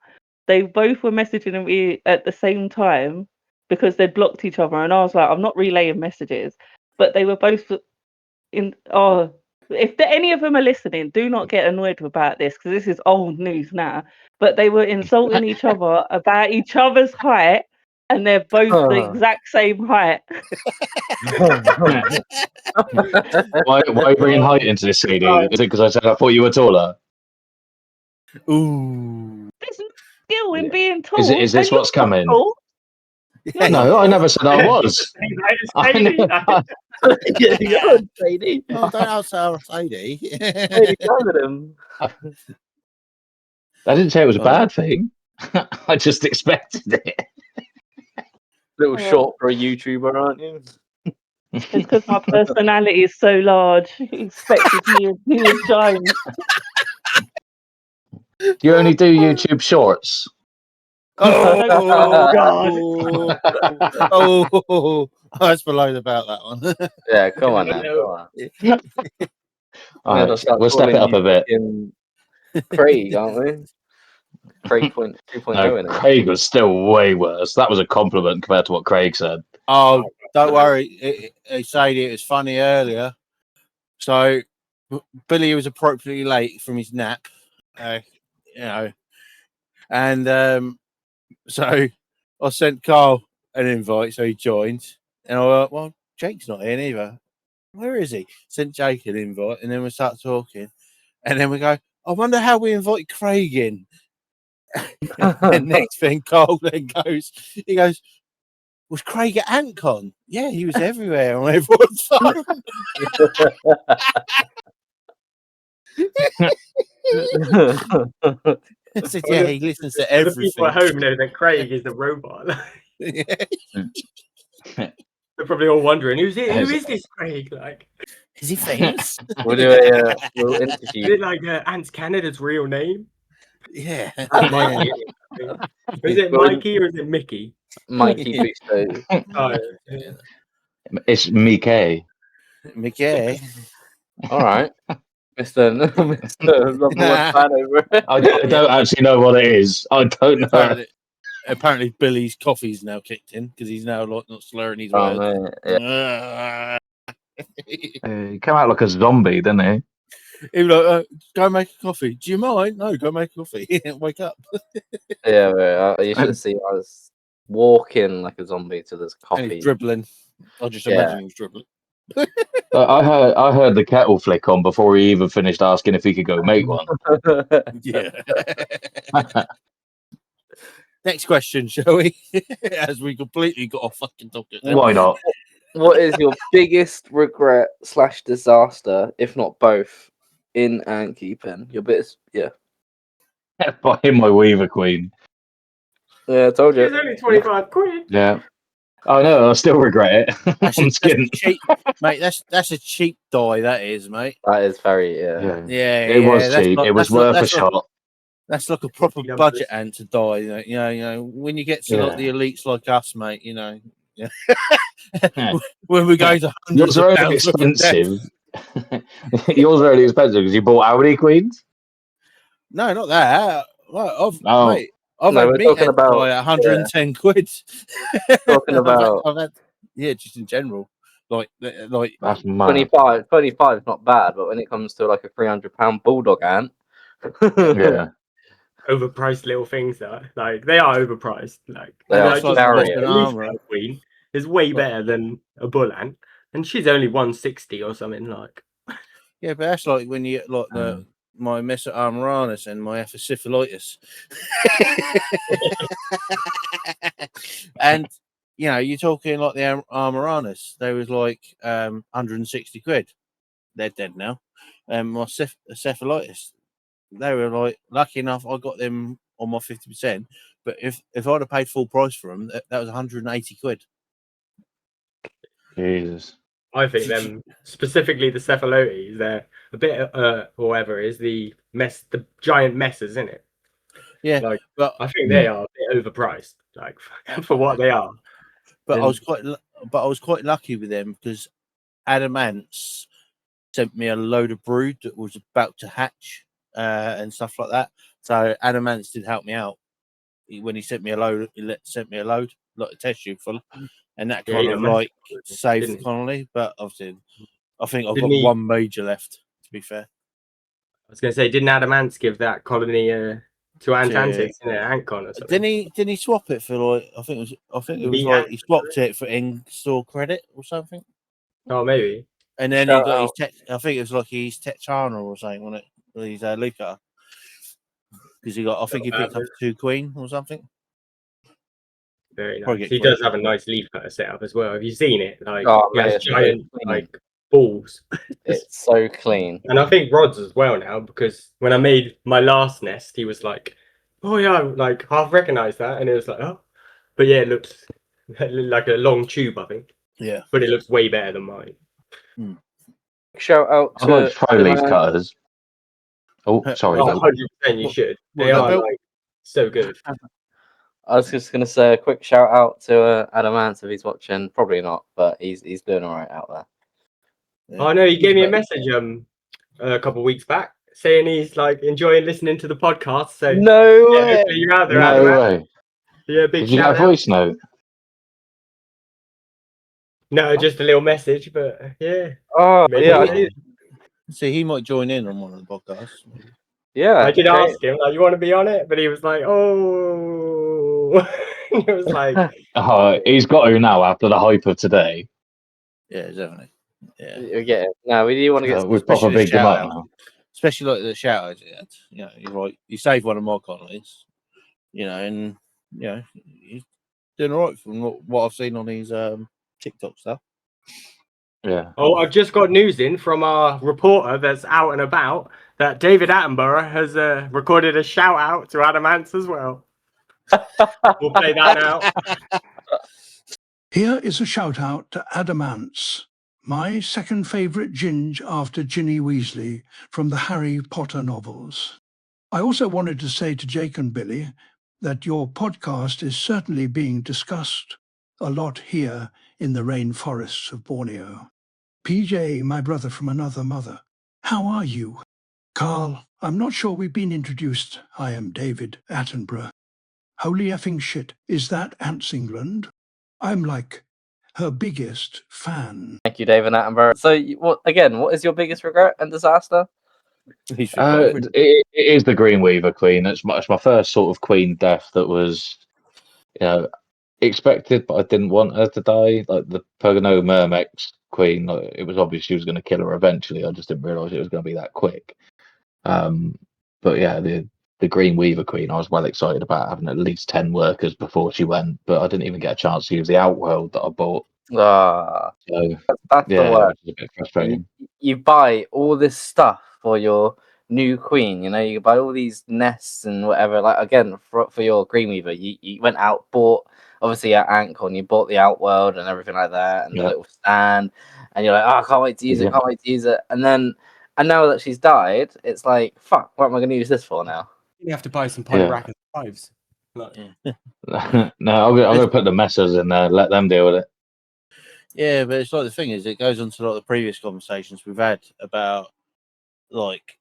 they both were messaging me at the same time because they'd blocked each other, and I was like, I'm not relaying messages, but they were both in. Oh, if any of them are listening, do not get annoyed about this because this is old news now. But they were insulting each other about each other's height, and they're both the exact same height. Why are you bringing height into this, Sadie? Is it because I said I thought you were taller? Ooh. There's no skill in being tall. Is this and you're what's not coming? tall. No, I never said I was. I never- Yeah, you're Sadie. Oh, don't outsell Sadie. Sadie covered him. I didn't say it was a bad thing. I just expected it. Little Oh. short for a YouTuber, aren't you? It's because my personality is so large. He expected me as giant. Do you only do YouTube shorts? Oh, God. Oh, that's below about that one. Yeah, come on now. Come on. All We're gonna right, start we'll step it calling up a bit. you fucking Craig, aren't we? Craig 2.0 No, in it. Craig was still way worse. That was a compliment compared to what Craig said. Oh, don't worry. Sadie, it was funny earlier. So Billy was appropriately late from his nap, you know, and so I sent Karl an invite, so he joined, and I went, well, Jake's not here neither. Where is he? Sent Jake an invite, and then we start talking, and then we go, I wonder how we invite Craig in. And next thing, Karl then he goes, was Craig at Antcon? Yeah, he was everywhere on everyone's phone. I said, yeah, he listens to The everything. people at home know that Craig is the robot. Yeah. They're probably all wondering, who is this Craig? Like, Is he famous? We'll do a little is interview. it like Ants Canada's real name? Yeah. Mikey. Is it Mikey or is it Mickey? Mikey Boosto. Oh, yeah. It's Mickey. Mickey. All right. Mr. Mr. Number One fan over. I don't actually know what it is. I don't know. Apparently, Billy's coffee's now kicked in because he's now like not slurring his Oh, words. man. Yeah. He came out like a zombie, didn't he? He was like, go make a coffee. Do you mind? No, go make a coffee. Wake up. Yeah, man, you should see. I was walking like a zombie to this And he's coffee. dribbling. I just Yeah. imagine he was dribbling. I heard the kettle flick on before he even finished asking if he could go make one. Yeah. Next question, shall we? As we completely got off fucking topic. there. Why not? What is your biggest regret / disaster, if not both, in antkeeping? Your biggest, yeah. Buying my Weaver Queen. Yeah, I told It's you. only 25 quid. Yeah. I know. I still regret it. That's On a skin. cheap, mate. That's a cheap dye. That is, mate. That is very Yeah. Yeah, It was that's cheap. like, It was that's like, worth a that's like, shot. that's like a proper Numbers. budget ant to dye. You know, when you get to like the Yeah. elites like us, mate. You know, yeah. Yeah. when we go to hundreds Yours are of only pounds worth of debt. expensive. Yours are only expensive because you bought how many queens? No, not that. Well, Oh, mate, I've No, had we're meat talking ants about- by 110 quid. Talking about- I've had, yeah, just in general, like that's mad. 25 is not bad, but when it comes to like a £300 bulldog ant, Yeah. Overpriced little things though. Like they are overpriced. Like, They and, are like, like just the very the Western leaf armour. queen is way better than a bull ant, and she's only 160 or something. Like, Yeah, but that's like when you get like my Mesa armoranus and my Epiphylitis. And you know, you're talking like the armoranus. They was like 160 quid. They're dead now. And my cephalitis, they were like lucky enough I got them on my 50%. But if I'd have paid full price for them, that was 180 quid. Jesus. I think them specifically the cephalotes, they're a bit or whatever is the giant messes, isn't it? Yeah, Like, but I think they are a bit overpriced, like for what they are. But And- I was quite lucky with them because Adamants sent me a load of brood that was about to hatch and stuff like that. So Adamants did help me out. When he sent me a load, sent me a load, like a test tube full, and that Yeah, kind he of got like massive, saved didn't the he? colony. But obviously, I think I've Didn't got he- one major left. To be fair, I was going to say, didn't Adamants give that colony to Antantics in Antcon or something? didn't he swap it for like I think it was The like he swapped it for in-store credit or something. Oh, maybe. And then he Shout got out. his I think it was like his Techana or something, wasn't it? His Luca. Because he got, I think he picked up 2 queen or something. Very Probably nice. get He does queen. have a nice leaf cutter setup as well. Have you seen it? Like, Oh, he has mate, it's so giant clean. like balls. it's so clean. And I think Rod's as well now, because when I made my last nest, he was like, "Oh yeah," like half recognized that, and it was like, "Oh," but yeah, it looks like a long tube, I think, Yeah. but it looks way better than mine. Shout out I like to pro leaf Adamant. cutters. Oh, sorry. Oh, Bill. 100% you should. They what, are Bill? like so good. I was just gonna say a quick shout out to Adamant if he's watching. Probably not, but he's doing all right out there. Yeah. Oh no, he gave me a But- message a couple of weeks back saying he's like enjoying listening to the podcast. So No yeah, way. hopefully you're out there, No Adam. way. Yeah, big Did you get a shout out. voice note? No, just a little message, but yeah. Oh Maybe yeah, he did. See, he might join in on one of the podcasts. yeah. I did okay. ask him, like, you want to be on it? But he was like, oh. It was like, Oh, he's got to now after the hype of today. Yeah, definitely. Yeah. You get it. No, we do want to get. We've proper especially bigged him shout up out. now. Especially like the shout outs he had. You know, he's like, he saved one of my colonies, you know, and, you know, he's doing all right from what I've seen on his TikTok stuff. Yeah. oh, I've just got news in from our reporter that's out and about that David Attenborough has recorded a shout out to Adamants as well. We'll play that now. Here is a shout out to Adamants, my second favourite Ginge after Ginny Weasley from the Harry Potter novels. I also wanted to say to Jake and Billy that your podcast is certainly being discussed a lot here in the rainforests of Borneo. PJ, my brother from another mother, how are you? Karl, I'm not sure we've been introduced. I am David Attenborough. Holy effing shit, is that Ants England? I'm like her biggest fan. Thank you, David Attenborough. So, what is your biggest regret and disaster? He's recovered. It is the Green Weaver Queen. It's my first sort of queen death that was, expected, but I didn't want her to die. Like the Pogano Mermex Queen, like, it was obvious she was going to kill her eventually. I just didn't realise it was going to be that quick. But yeah, the Green Weaver Queen, I was well excited about having at least 10 workers before she went, but I didn't even get a chance to use the Outworld that I bought. Ah, So that's yeah, the worst. which is a bit frustrating. You buy all this stuff for your new queen. You know, you buy all these nests and whatever. Like again, for your Greenweaver, you went out, bought obviously at Antcon, you bought the Outworld and everything like that, and the little stand, and you're like, oh, I can't wait to use it, can't wait to use it. And now that she's died, it's like, fuck, what am I going to use this for now? You have to buy some Polyrack knives. No, I'm gonna put the messers in there. Let them deal with it. Yeah, but it's like the thing is, it goes on to like the previous conversations we've had about like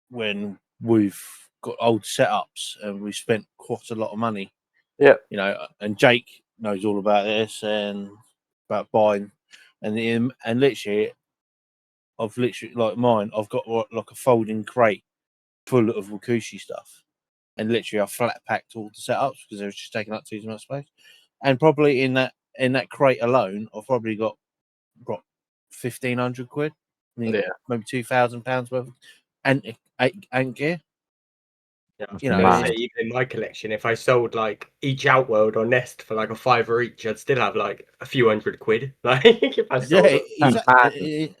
when we've got old setups and we spent quite a lot of money. Yeah, you know, and Jake knows all about this and about buying, and literally, I've literally like mine. I've got like a folding crate full of Wakushi stuff, and literally I flat packed all the setups because they were just taking up too much space. And probably in that crate alone, I've probably got 1,500 quid, maybe £2,000 worth of ant gear. You know, say even in my collection, if I sold like each Outworld or nest for like a $5 each, I'd still have like a few £100. Like if I sold exactly.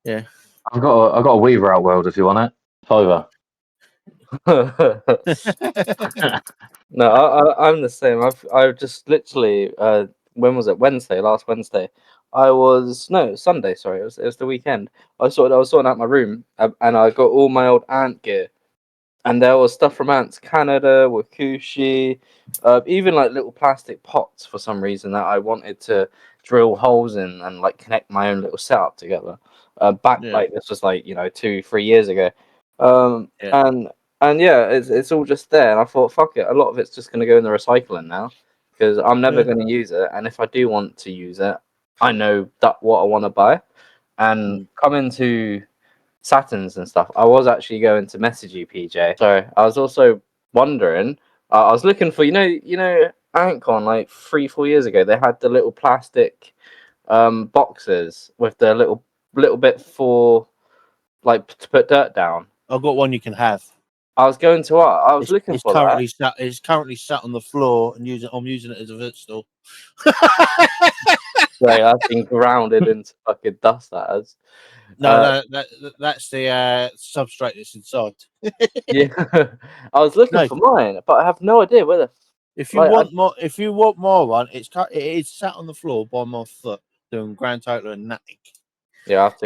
Yeah, I've got a Weaver Outworld if you want it. $5. No, I'm the same. I've just literally when was it? Last Wednesday. Sunday. Sorry, it was the weekend. I was sorting out my room and I got all my old ant gear, and there was stuff from Ants Canada, Wakushi, even like little plastic pots for some reason that I wanted to drill holes in and like connect my own little setup together. Like this was like 2-3 years ago, and yeah, it's all just there. And I thought, fuck it, a lot of it's just going to go in the recycling now because I'm never going to use it. And if I do want to use it, I know what I want to buy. And coming to Saturns and stuff, I was actually going to message you, PJ. So I was also wondering, I was looking for, Antcon like 3-4 years ago, they had the little plastic boxes with the little bit for like to put dirt down. I've got one you can have. I was looking for that. It's currently sat on the floor and I'm using it as a footstool. Right, that's been grounded into fucking dust. That has. No, that's the substrate that's inside. Yeah, I was looking for mine, but I have no idea whether. If you want more one, it is sat on the floor by my foot doing grand total and nothing. Yeah, I have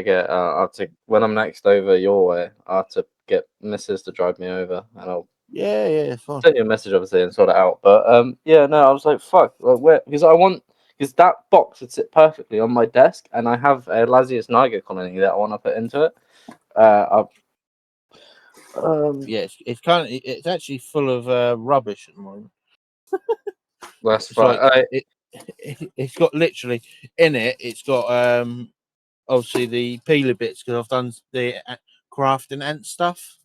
to when I'm next over your way, I have to get Mrs. to drive me over, and I'll fine. send you a message obviously and sort it out. But I was like, fuck, where? Because that box would sit perfectly on my desk, and I have a Lasius niger colony that I want to put into it. It's actually full of rubbish at the moment. That's fine. It's got literally in it. It's got obviously the peeler bits because I've done the crafting ant stuff.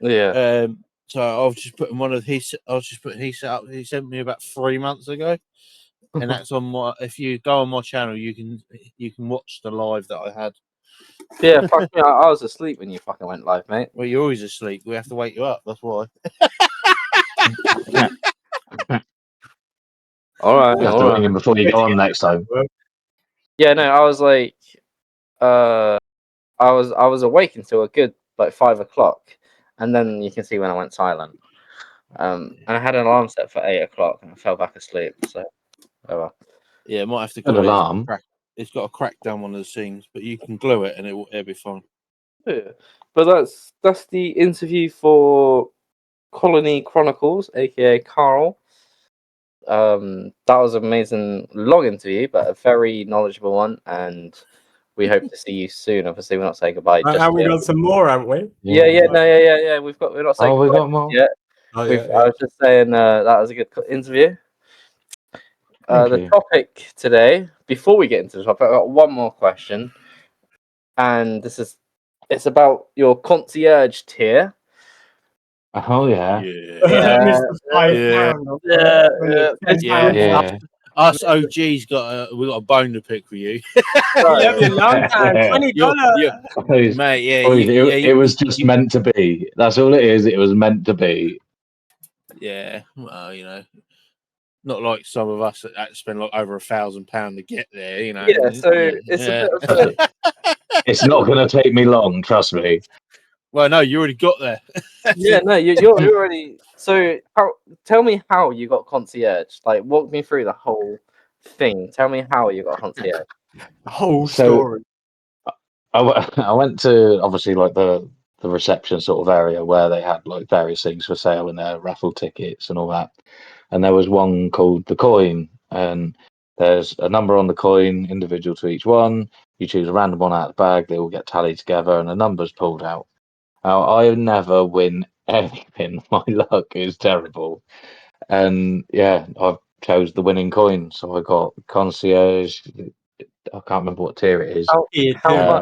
Yeah. So I was just putting he set up. He sent me about 3 months ago, and that's on my. If you go on my channel, you can watch the live that I had. Yeah, fuck me. I was asleep when you fucking went live, mate. Well, you're always asleep. We have to wake you up. That's why. All right. You have to ring him before you go on next time. Yeah, no, I was like, I was awake until a good like 5 o'clock, and then you can see when I went silent. And I had an alarm set for 8 o'clock, and I fell back asleep. So, yeah, it might have to go. An alarm. It's got a crack down one of the seams, but you can glue it, and it'll be fine. Yeah, but that's the interview for Colony Chronicles, aka Karl. That was an amazing long interview, but a very knowledgeable one, and we hope to see you soon. Obviously, we're not saying goodbye. We got some more, haven't we? Yeah. We're not saying we got more yet. I was just saying that was a good interview. The topic today, before we get into the topic, I've got one more question, and it's about your concierge tier. Oh yeah. Us OG's we got a bone to pick for you. Long time, $20, mate. It was just meant to be. That's all it is. It was meant to be. Yeah, well, not like some of us that had to spend like over £1,000 to get there. Yeah, so it's a bit of It's not going to take me long. Trust me. Well, no, you already got there. Yeah, no, you're already. So, tell me how you got concierge. Like, walk me through the whole thing. Tell me how you got concierge. The whole So- story. I went to obviously like the reception sort of area where they had like various things for sale in there, raffle tickets and all that. And there was one called the coin, and there's a number on the coin, individual to each one. You choose a random one out of the bag, they all get tallied together, and a number's pulled out. Now, I never win anything. My luck is terrible. And yeah, I chose the winning coin. So I got concierge. I can't remember what tier it is. How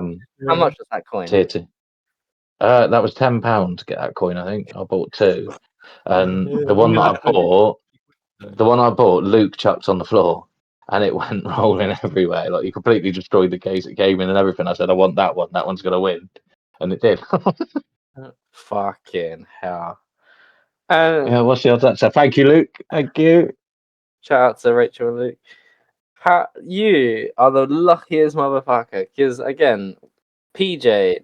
much was that coin? Tier 2. That was £10 to get that coin, I think. I bought 2. And the one that I bought, Luke chucked on the floor. And it went rolling everywhere. Like, he completely destroyed the case it came in and everything. I said, I want that one. That one's going to win. And it did. Fucking hell. Yeah, what's the odds of that? So thank you, Luke. Thank you. Shout out to Rachel and Luke. You are the luckiest motherfucker. Because, again, PJ,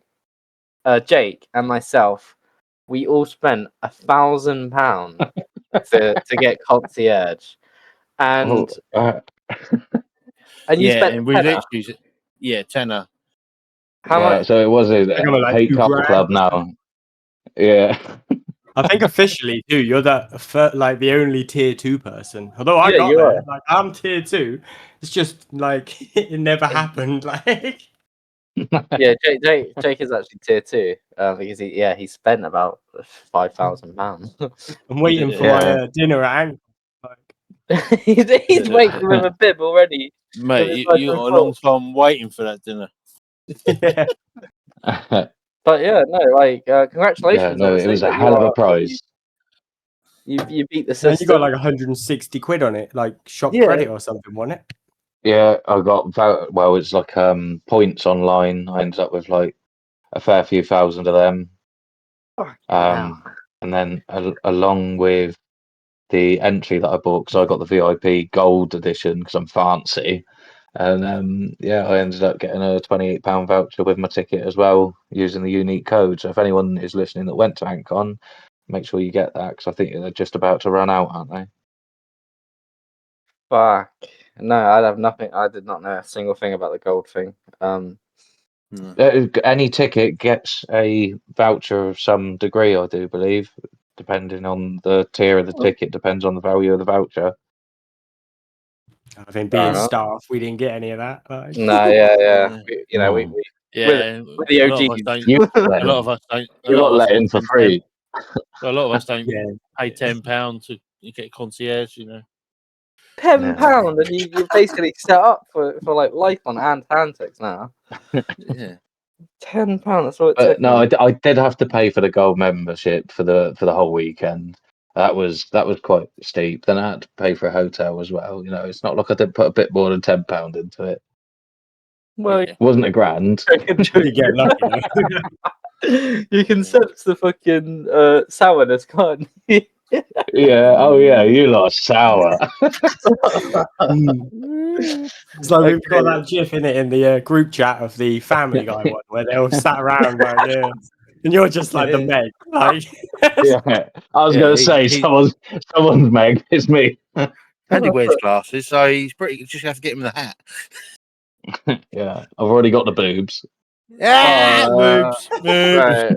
Jake, and myself, we all spent £1,000 to get concierge. And and you Yeah, spent and we tenner. literally, tenner. How much? So it was a like hate car £2,000 club now. Yeah. I think officially too, you're like the only tier 2 person. Although I Yeah, got you there, are. like I'm tier 2. It's just like it never happened. Like Yeah, Jake is actually tier 2 because he spent about £5,000. I'm waiting for Yeah. my dinner at Antcon. Like, he's waiting with a bib already. Mate, you got a long time waiting for that dinner. yeah. But yeah, no, like congratulations. Yeah, no, it obviously, was a that hell of a prize. You beat the And system. you got like 160 quid on it, like shop Yeah. credit or something, wasn't it? Yeah, I got well, it's like points online. I ended up with like a fair few thousand of them. Wow. And then along with the entry that I bought, because I got the VIP gold edition because I'm fancy. And I ended up getting a £28 voucher with my ticket as well, using the unique code. So if anyone is listening that went to Antcon, make sure you get that, because I think they're just about to run out, aren't they? Fuck. No, I have nothing. I did not know a single thing about the gold thing. Any ticket gets a voucher of some degree, I do believe, depending on the tier of the ticket, depends on the value of the voucher. I think Fair being enough. staff, we didn't get any of that. Like. No, yeah. We Yeah, we're the a lot of us OGs. don't. You A lot of us don't. you got let in for free. A lot of us don't Yeah. pay £10 to get concierge. You know. £10, and you're basically set up for like life on antics now. Yeah. £10. That's all it But took. no, man. I did have to pay for the gold membership for the whole weekend. That was quite steep. Then I had to pay for a hotel as well. You know, it's not like I did put a bit more than £10 into it. Well, It wasn't a grand. You get lucky. Though. you can sense the fucking sourness, can't you? Yeah. Oh yeah. You lot are sour. It's like we've got that GIF in it in the group chat of the Family Guy one where they all sat around like, yeah, and you're just like the Meg, like. Yeah. I was Yeah, going to say someone's Meg. It's me. And he wears glasses, so he's pretty. Just have to get him the hat. Yeah. I've already got the boobs. Moves. Right.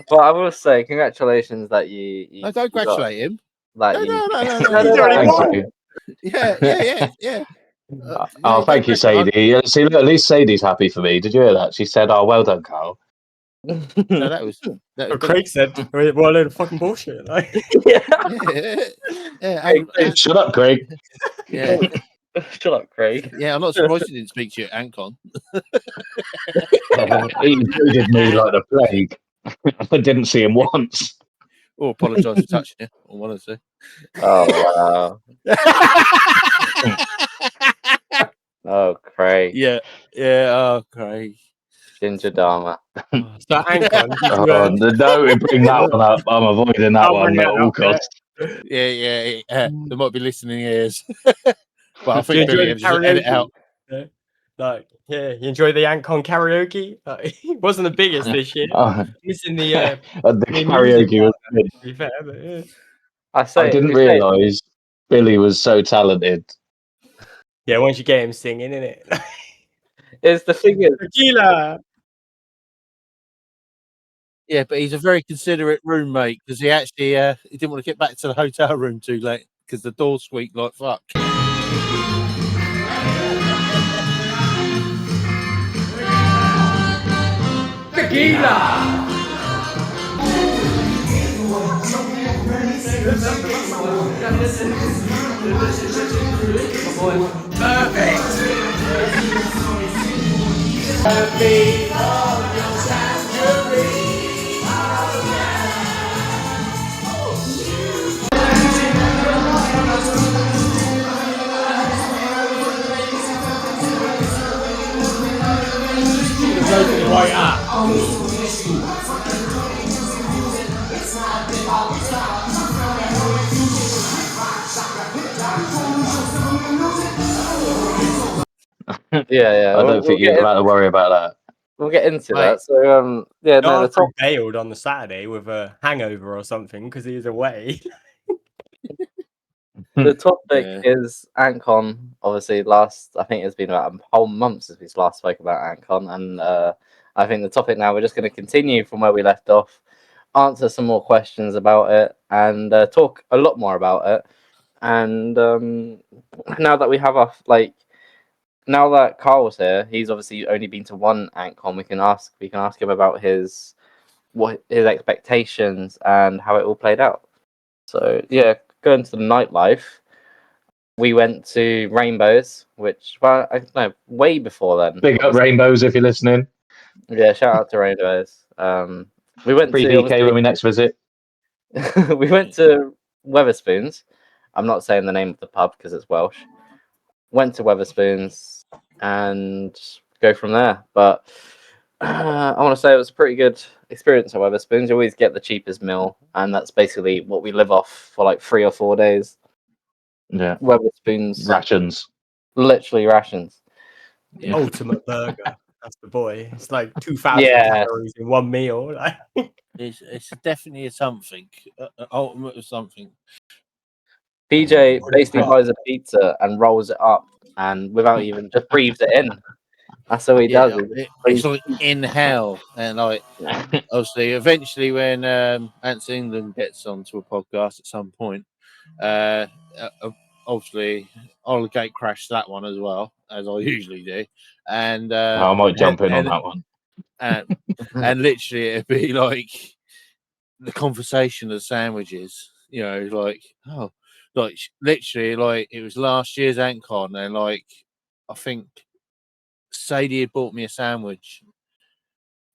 But I will say, congratulations that you No, don't congratulate him. Like No. He's already Thank won. you. Yeah. Thank you, Sadie. See, look, at least Sadie's happy for me. Did you hear that? She said, "Oh, well done, Carl." No, that was Craig said, "What a load of fucking bullshit!" Like, Shut up, Craig. Yeah. Shut up, Craig. Yeah, I'm not surprised he didn't speak to you at Antcon. He avoided me like the plague. I didn't see him once. Or apologise for touching you, or one of the two. Oh wow. Oh, Craig. Yeah. Oh, Craig. Ginger Dharma. so Antcon, No, bring that one up. I'm avoiding that I'll one bring at that all up, yeah. costs. Yeah. There might be listening ears. But I Do you think Billy enjoy can just edit out. yeah. Like, Yeah, you enjoy the Antcon karaoke? It wasn't the biggest this year. Oh, Missing the the music karaoke was partner, good. to be fair, but yeah. I didn't realise Billy was so talented. Yeah, once you get him singing, innit? Is the thing is, Tequila! Yeah, but he's a very considerate roommate because he actually he didn't want to get back to the hotel room too late because the door squeaked like fuck. Tequila! Right up. yeah. I don't think you're allowed to worry about that. We'll get into Right. that. So yeah, no, the Arthur top. bailed on the Saturday with a hangover or something because he was away. The topic Yeah. is Antcon. Obviously, I think it's been about a whole month since we last spoke about Antcon, and I think the topic now we're just going to continue from where we left off, answer some more questions about it, and talk a lot more about it. And now that we have now that Carl's here, he's obviously only been to one Antcon. We can ask him about his expectations and how it all played out. So yeah, going to the nightlife, we went to Rainbows, which I don't know, way before then. Big up Rainbows if you're listening. Yeah, shout out to Rainbows. We went Free to DK when we next visit. we went to Weatherspoons. I'm not saying the name of the pub because it's Welsh. Went to Weatherspoons and go from there. But I want to say it was a pretty good experience at Weatherspoons. You always get the cheapest meal, and that's basically what we live off for like 3 or 4 days. Yeah. Weatherspoons, Rations. literally rations. Yeah. Ultimate burger. That's the boy. It's like 2,000 Yeah. calories in one meal. Like, It's definitely a something, ultimate of something. PJ basically Oh. buys a pizza and rolls it up, and without even just breathes it in. That's how he does it. It's like in hell, and like obviously, eventually, when Ants England gets onto a podcast at some point, obviously, I'll gate crash that one as well, as I usually do, and I might jump in on that one. and literally, it'd be like the conversation of the sandwiches, you know, like literally, like it was last year's Antcon, and like I think Sadie had bought me a sandwich,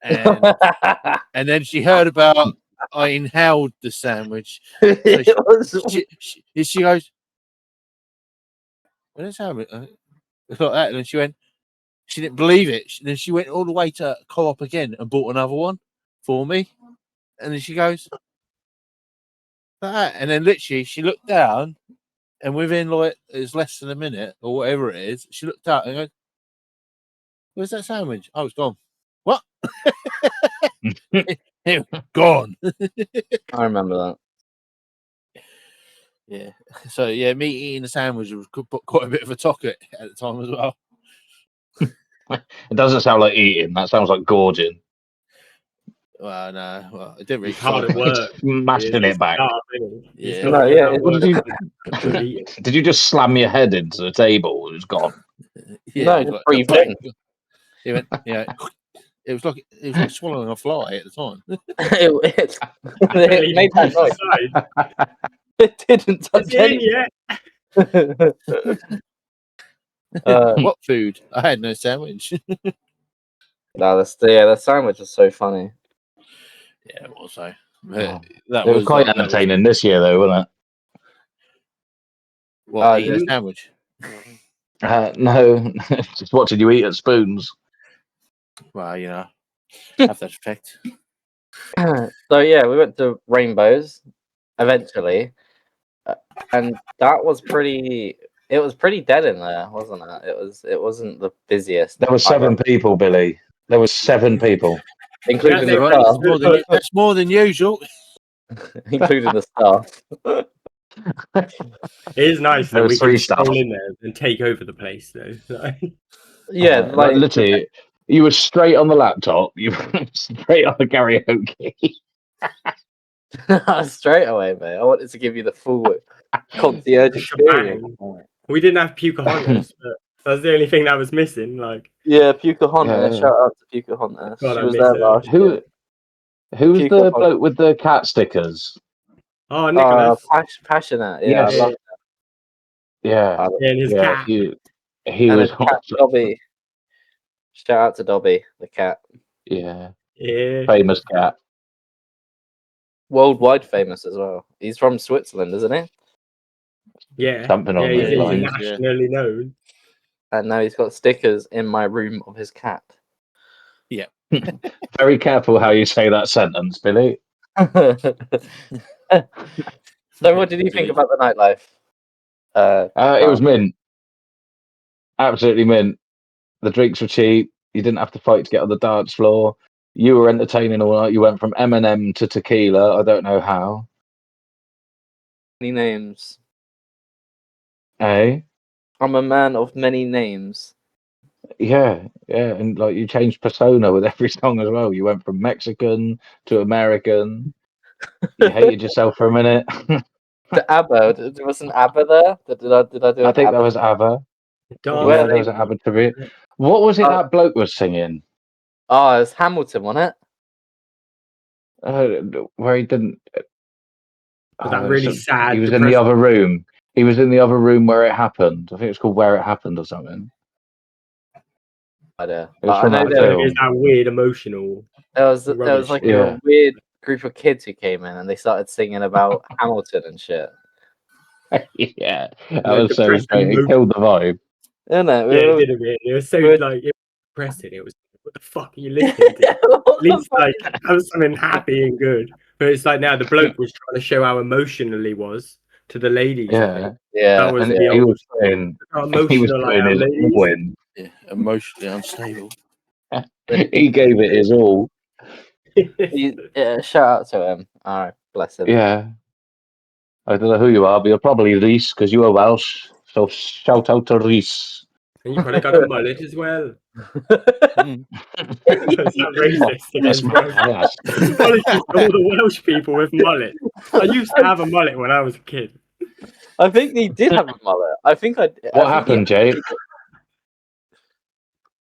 and then she heard about I inhaled the sandwich, so she goes, "What is sandwich?" Like that, and then she went. She didn't believe it. Then she went all the way to Co-op again and bought another one for me, and then she goes, that. And then literally she looked down, and within like it was less than a minute or whatever it is, she looked out and goes, "Where's that sandwich?" Oh, it's gone. What? It was gone. I remember that. Yeah. So yeah, me eating the sandwich was quite a bit of a topic at the time as well. It doesn't sound like eating. That sounds like gorging. Well, no, well, it didn't really. It's hard at work. Smashing it back. Yeah. No, yeah, What did you just slam your head into the table? It was gone. Yeah, No, it just was breathe like, in. It went, yeah. It was like swallowing a fly at the time. It made that noise. It didn't touch anything. What food? I had no sandwich. No, the sandwich is so funny. Yeah, it was so. Oh. That It was quite entertaining this year, though, wasn't What, eating did a you- sandwich? it? No, just watching you eat at spoons. Well, you know, have that effect. So yeah, we went to Rainbows eventually, and that was pretty It was pretty dead in there, wasn't it? It wasn't the busiest. There were 7 people, Billy. There were 7 people. including That's the right. staff. That's more than usual. Including the staff. It is nice There that was we can 3 stroll staff. in there and take over the place, though. Yeah, Like literally, you were straight on the laptop. You were straight on the karaoke. straight away, mate. I wanted to give you the full concierge experience. We didn't have Pocahontas, but that's the only thing that was missing. Like, Yeah, Pocahontas. Yeah. Shout out to Pocahontas. God, She I was miss there her. last year. Who's the Pocahontas. bloke with the cat stickers? oh, Nicholas. Passionate. Yeah, Yes. I love Yeah, that. Yeah, and his yeah. cat. He And was his cat, Dobby. Shout out to Dobby, the cat. Yeah, Yeah. famous cat. Worldwide famous as well. He's from Switzerland, isn't he? Yeah. Something Yeah, on he's those lines. internationally known. And now he's got stickers in my room of his cat. Very careful how you say that sentence, Billy. So, what did you think about the nightlife? It was mint. Absolutely mint. The drinks were cheap. You didn't have to fight to get on the dance floor. You were entertaining all night. You went from M&M to tequila. I don't know how. Many names. Eh? I'm a man of many names. Yeah, and like you changed persona with every song as well. You went from Mexican to American. You hated yourself for a minute. The ABBA. There was an ABBA there. Did I do I an think ABBA? that was ABBA. Dance Yeah, there was Lady. an ABBA tribute. What was it that bloke was singing? Oh, it's Hamilton, wasn't Where he didn't. Was that really sad? He was in the depressing- other room. He was in the other room where it happened. I think it's called Where It Happened or something. it? It was I from know that there It was film. that weird emotional. There was Rubbish. like Yeah. a weird group of kids who came in and they started singing about Hamilton and shit. Yeah, that The was so depressing great. It mood. killed the vibe. Isn't it? Yeah, it did a bit. It was so Good. like it was depressing. It was what the fuck are you listening to? At least like have something happy and good. But it's like now the bloke was trying to show how emotional he was to the ladies. I Yeah, think. Yeah, That was and the he old was saying how he was emotional I putting am, his ladies. all in. Yeah, emotionally unstable. He gave it his all. yeah, shout out to him. All right, bless him. Yeah. I don't know who you are, but you're probably Reese because you are Welsh. So shout out to Reese. And you probably got a mullet as well. Mm. Is that racist That's against my Welsh? ass. Apologies to all the Welsh people with mullets. I used to have a mullet when I was a kid. I think he did have a mullet. What happened, Jake?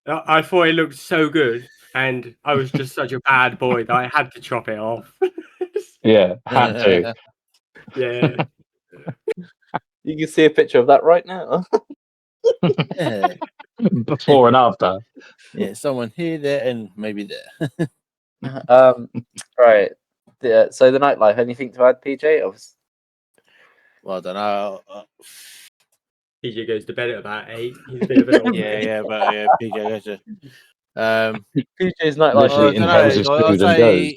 I thought it looked so good, and I was just such a bad boy that I had to chop it off. Yeah, had to. Yeah. You can see a picture of that right now. Yeah. Before and after. Yeah, someone here, there, and maybe there. Right. So the nightlife. Anything to add, PJ? Well, I don't know. PJ goes to bed at about 8. He's a bit of an old man. Yeah, but yeah, PJ goes to. PJ's nightlife. Literally I don't inhales his know. food and goes.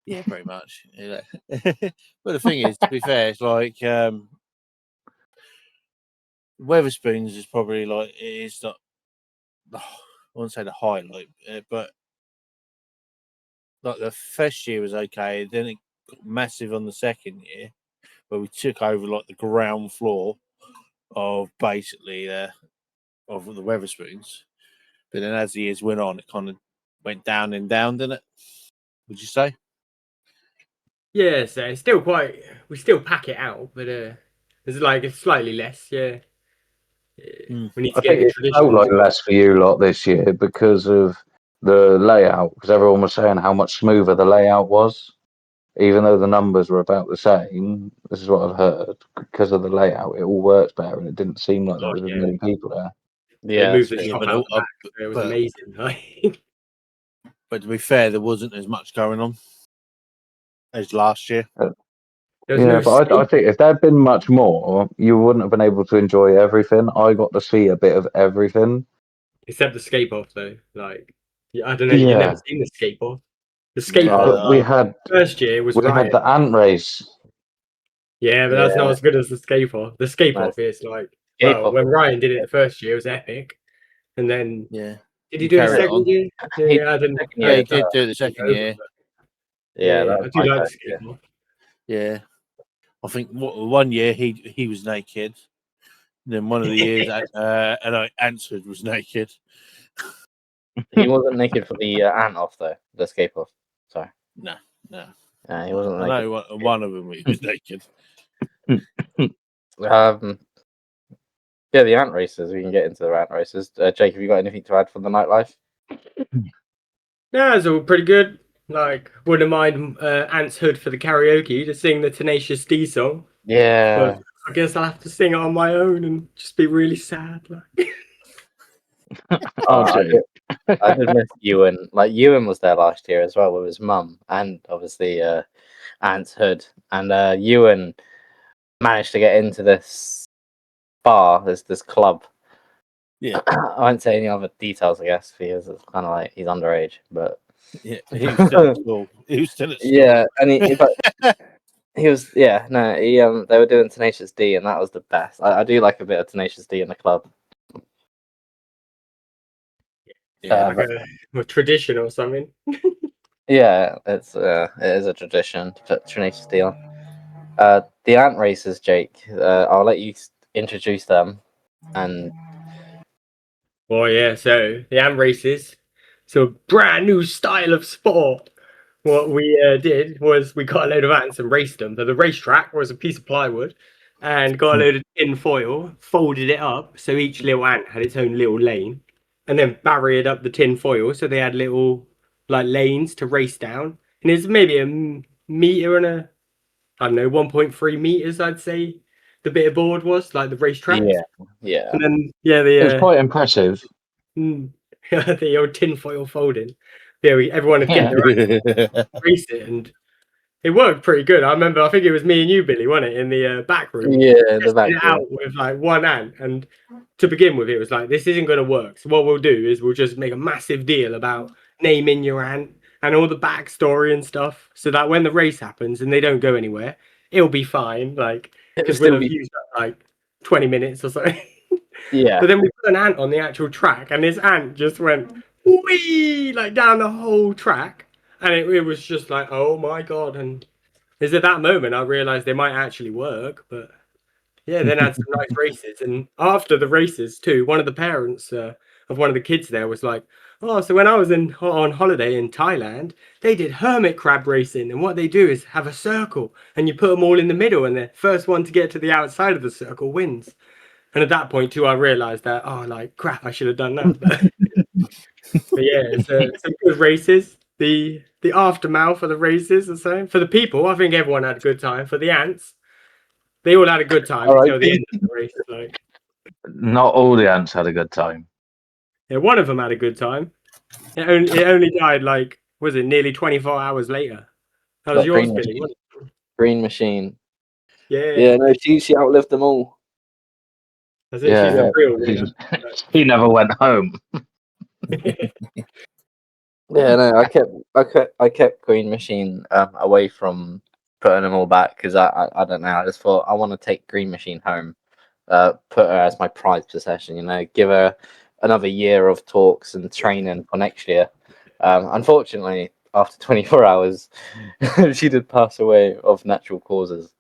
Yeah, pretty much. Yeah. But the thing is, to be fair, it's like Weatherspoons is probably like it is not. I wouldn't say the highlight, but like the first year was okay. Then it got massive on the second year, where we took over like the ground floor of basically of the Weatherspoons. But then as the years went on, it kind of went down and down, didn't it? Would you say? Yeah, so it's still quite. We still pack it out, but it's like it's slightly less. Yeah. We need to I get think the it tradition. felt like less for you lot this year because of the layout. Because everyone was saying how much smoother the layout was, even though the numbers were about the same. This is what I've heard. Because of the layout, it all works better, and it didn't seem like there was as many people there. They Yeah, moved the true. shop but out the back, so it was but- amazing. Like, But to be fair, there wasn't as much going on as last year. there was Yeah, no but I think if there had been much more, you wouldn't have been able to enjoy everything. I got to see a bit of everything. except the skate off though. Like, I don't know. You've Yeah. never seen the skate off. The skate No. off But we had first year was riot. the ant race. Yeah, but that's not Yeah. as good as the skate off. The skate No. off is like well, when Ryan did it the first year, it was epic. And then Yeah. did he You do it the carry it second on. year? He Yeah, I didn't. second Yeah, year, he did do it the second year. Yeah, that I was do my like the first year. skateboard. Yeah. I think one year he was naked. And then one of the years and I answered was naked. He wasn't naked for the ant off though, the escape off. Sorry. No. He wasn't I naked. know one of them he was naked. Yeah, the ant races. We can get into the ant races. Jake, have you got anything to add from the nightlife? Yeah, it's all pretty good. Like, wouldn't mind Ant's Hood for the karaoke to sing the Tenacious D song. Yeah. But I guess I'll have to sing it on my own and just be really sad. Like. I did miss Ewan. Like Ewan was there last year as well with his mum and obviously Ant's Hood. And Ewan managed to get into this bar, this club. Yeah. I won't say any other details, I guess, because it's kind of like he's underage. But Yeah, he was still at school. He was still at school. yeah, and he was they were doing Tenacious D, and that was the best. I do like a bit of Tenacious D in the club. Yeah, Like a tradition or something. Yeah, it is a tradition to put Tenacious D on. The ant races, Jake. I'll let you introduce them. And Well, yeah. So the ant races. So a brand new style of sport. What we did was we got a load of ants and raced them. So the racetrack was a piece of plywood, and got a load of tin foil, folded it up so each little ant had its own little lane, and then barriered up the tin foil so they had little like lanes to race down. And it's maybe a meter and I don't know, 1.3 meters, I'd say. The bit of board was like the racetrack. yeah. And then it was quite impressive. the old tinfoil folding. Yeah, everyone would get their race it, and it worked pretty good. I remember, I think it was me and you, Billy, wasn't it, in the back room? Yeah, the back room. Out with like one ant, and to begin with, it was like, this isn't going to work. So what we'll do is we'll just make a massive deal about naming your ant and all the backstory and stuff, so that when the race happens and they don't go anywhere, it'll be fine. Like, because we'll have used up like 20 minutes or so. Yeah. But then we put an ant on the actual track, and this ant just went wee like down the whole track, and it was just like, oh my god! And it's at that moment I realised they might actually work. But yeah, then had some nice races, and after the races too, one of the parents of one of the kids there was like, oh, so when I was on holiday in Thailand, they did hermit crab racing, and what they do is have a circle, and you put them all in the middle, and the first one to get to the outside of the circle wins. And at that point too, I realised that, like crap, I should have done that. But yeah, it's some good races. The aftermath of the races, and so for the people, I think everyone had a good time. For the ants, they all had a good time until the end of the race. Like, not all the ants had a good time. Yeah, one of them had a good time. It only died like, was it nearly 24 hours later? That was yours, Billy. Green Machine. Yeah. Yeah, no, she outlived them all. I think she's a real winner. He never went home. Yeah, no, I kept Green Machine away from putting them all back because I don't know. I just thought I want to take Green Machine home, put her as my prized possession. You know, give her another year of talks and training for next year. Unfortunately, after 24 hours, she did pass away of natural causes.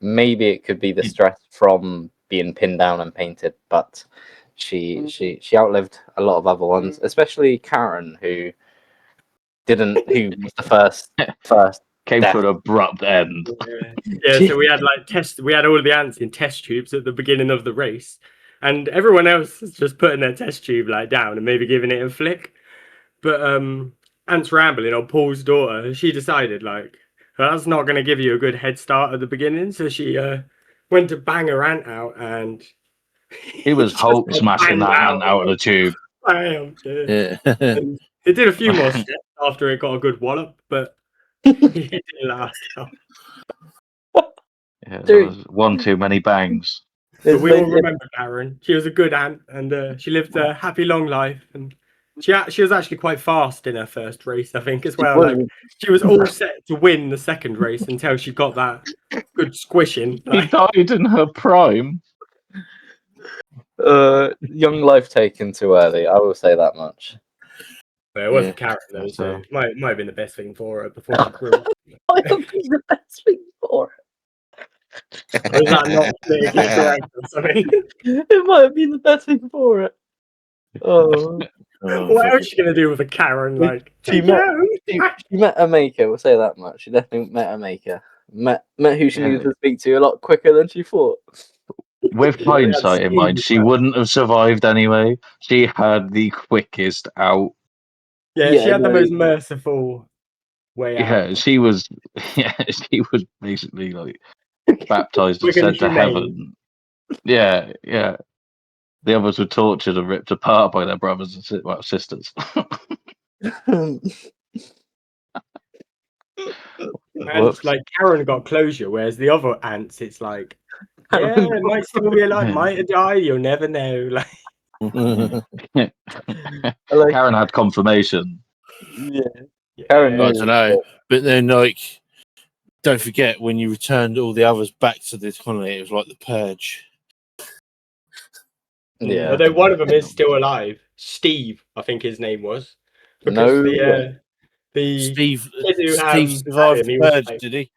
Maybe it could be the stress from being pinned down and painted, but she outlived a lot of other ones, especially Karen, who was the first came death. to an abrupt end. Yeah, so we had all of the ants in test tubes at the beginning of the race, and everyone else is just putting their test tube like down and maybe giving it a flick. But Ant's rambling on Paul's daughter, she decided like, that's not going to give you a good head start at the beginning, so she went to bang her ant out, and he was Hulk smashing that ant out of the tube. Bam, yeah. It did a few more steps after it got a good wallop, but it didn't last. Yeah, there was one too many bangs. But we all remember Karen. She was a good ant, and she lived a happy, long life. And she was actually quite fast in her first race, I think, as well. Like, she was all set to win the second race until she got that good squishing. He died in her prime. Young life taken too early. I will say that much. But it was Yeah. a Karen though, so So- it might have been the best thing for her before she grew up. I don't think the best thing for Or is that not politically correct or something? it might have been the best thing for it. Oh, What else are you gonna do with a Karen? Like, She take met- it home. she met a maker. We'll say that much. She definitely met a maker. Met who she Yeah. needed to speak to a lot quicker than she thought. With Yeah, we had hindsight in Steve mind, as she well. wouldn't have survived anyway. She had the quickest out. Yeah, Yeah, she had the no. most merciful way Yeah, out. she was. Yeah, she was basically like baptized and Quick and sent to humane. heaven. Yeah, yeah. The others were tortured and ripped apart by their brothers and sisters. And Whoops. like Karen got closure, whereas the other ants, it's like, yeah, it might still be alive, might die, you'll never know. Like, Like, Karen had confirmation. yeah. yeah. Karen I don't know. But then, like, don't forget when you returned all the others back to this colony, it was like the purge. Yeah. Although one of them is still alive. Steve, I think his name was. Because No the Steve kid who Steve had survived him, the he was purge, like, did he?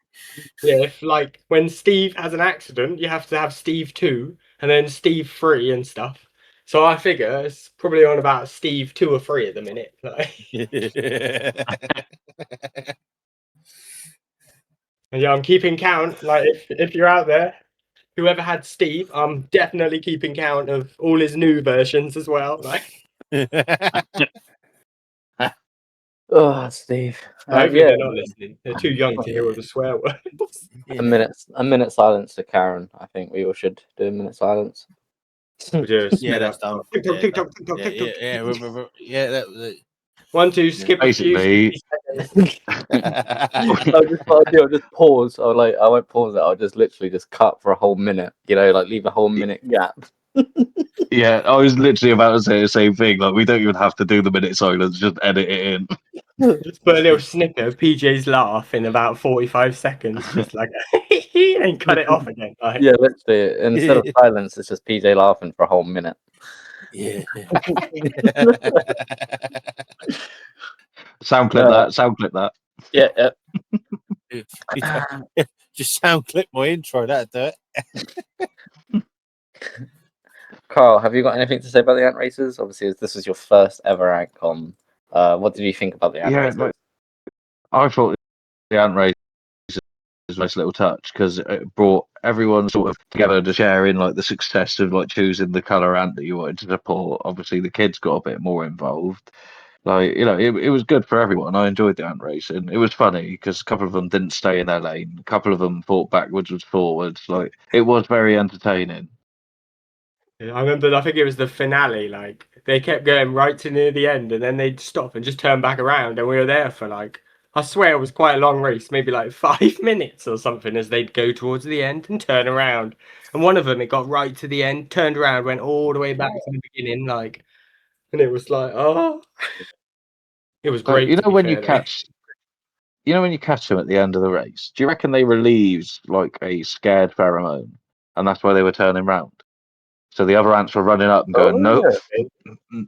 yeah, if like when Steve has an accident, you have to have Steve 2 and then Steve 3 and stuff. So I figure it's probably on about Steve 2 or 3 at the minute. Like, and yeah, I'm keeping count. Like if you're out there, whoever had Steve, I'm definitely keeping count of all his new versions as well. Like, Oh, Steve. hopefully Yeah. they're not listening. They're too young to hear all the swear words. A minute silence to Karen. I think we all should do a minute silence. We'll just Yeah, sped that's up. done. TikTok, Yeah, TikTok, TikTok, yeah, TikTok. yeah, that was it. 1, 2, skip a few. Basically, I'll just pause. I won't pause it. I'll just literally just cut for a whole minute. Like leave a whole minute gap. yeah, I was literally about to say the same thing. Like, we don't even have to do the minute silence; just edit it in. Just put a little snippet of PJ's laugh in about 45 seconds, just like, and cut it off again. Like, Yeah, literally. Instead of silence, it's just PJ laughing for a whole minute. Yeah. Sound clip that. Sound clip that. Yeah. Just sound clip my intro, that'd do it. Carl, have you got anything to say about the ant races? Obviously, this is your first ever Antcon. What did you think about the ant races? Like, I thought the ant race was a nice little touch because it brought everyone sort of together to share in like the success of like choosing the colour ant that you wanted to support. Obviously, the kids got a bit more involved. Like, it was good for everyone. I enjoyed the ant race, and it was funny because a couple of them didn't stay in their lane. A couple of them fought backwards and forwards. Like, it was very entertaining. I remember, I think it was the finale, like, they kept going right to near the end, and then they'd stop and just turn back around, and we were there for, like, I swear it was quite a long race, maybe like 5 minutes or something, as they'd go towards the end and turn around. And one of them, it got right to the end, turned around, went all the way back to the beginning, like, and it was like, oh. It was So, great. you to know be when fair, you though. catch, them at the end of the race, do you reckon they released like a scared pheromone, and that's why they were turning round? So the other ants were running up and going, "Nope,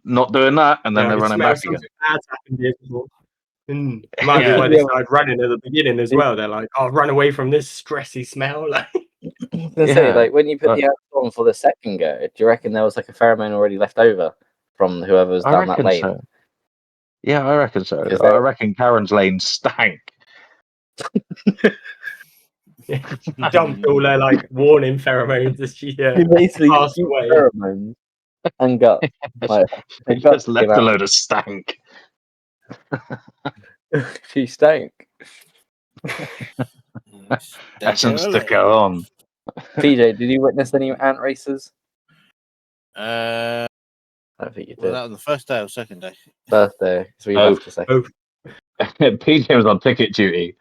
not doing that," and then Yeah, they're I running smell back something again. bad's happened here before. Might be Yeah. why they started running at the beginning as well. They're like, "Oh, run away from this stressy smell." Like, I was gonna say, Yeah, like when you put but- the ants on for the second go, do you reckon there was like a pheromone already left over from whoever was I down that reckon lane? so. Yeah, I reckon so. Is I there- reckon Karen's lane stank. dumped all their like warning pheromones as she He basically passed used away. pheromones and got like It just left a load of stank. she stank. Essence to go on. PJ, did you witness any ant races? Uh, I don't think you was did. that on the first day or second day? First day, so we Both. left a second. PJ was on ticket duty.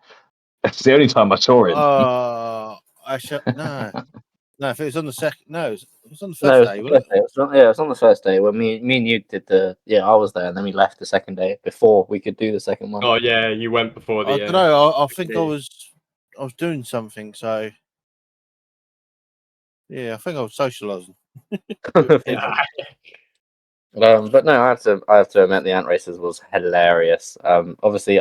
It's the only time I saw him. Oh, no. No, if it was on the second, no, it was on the No, first it day, was the wasn't first day. It was on, yeah, it was on the first day when me and you did the. Yeah, I was there, and then we left the second day before we could do the second one. Oh yeah, you went before it? I the. don't know. I think I yeah. was doing something, so Yeah, I think I was socialising. Yeah. But no, I have to admit the ant races was hilarious. Obviously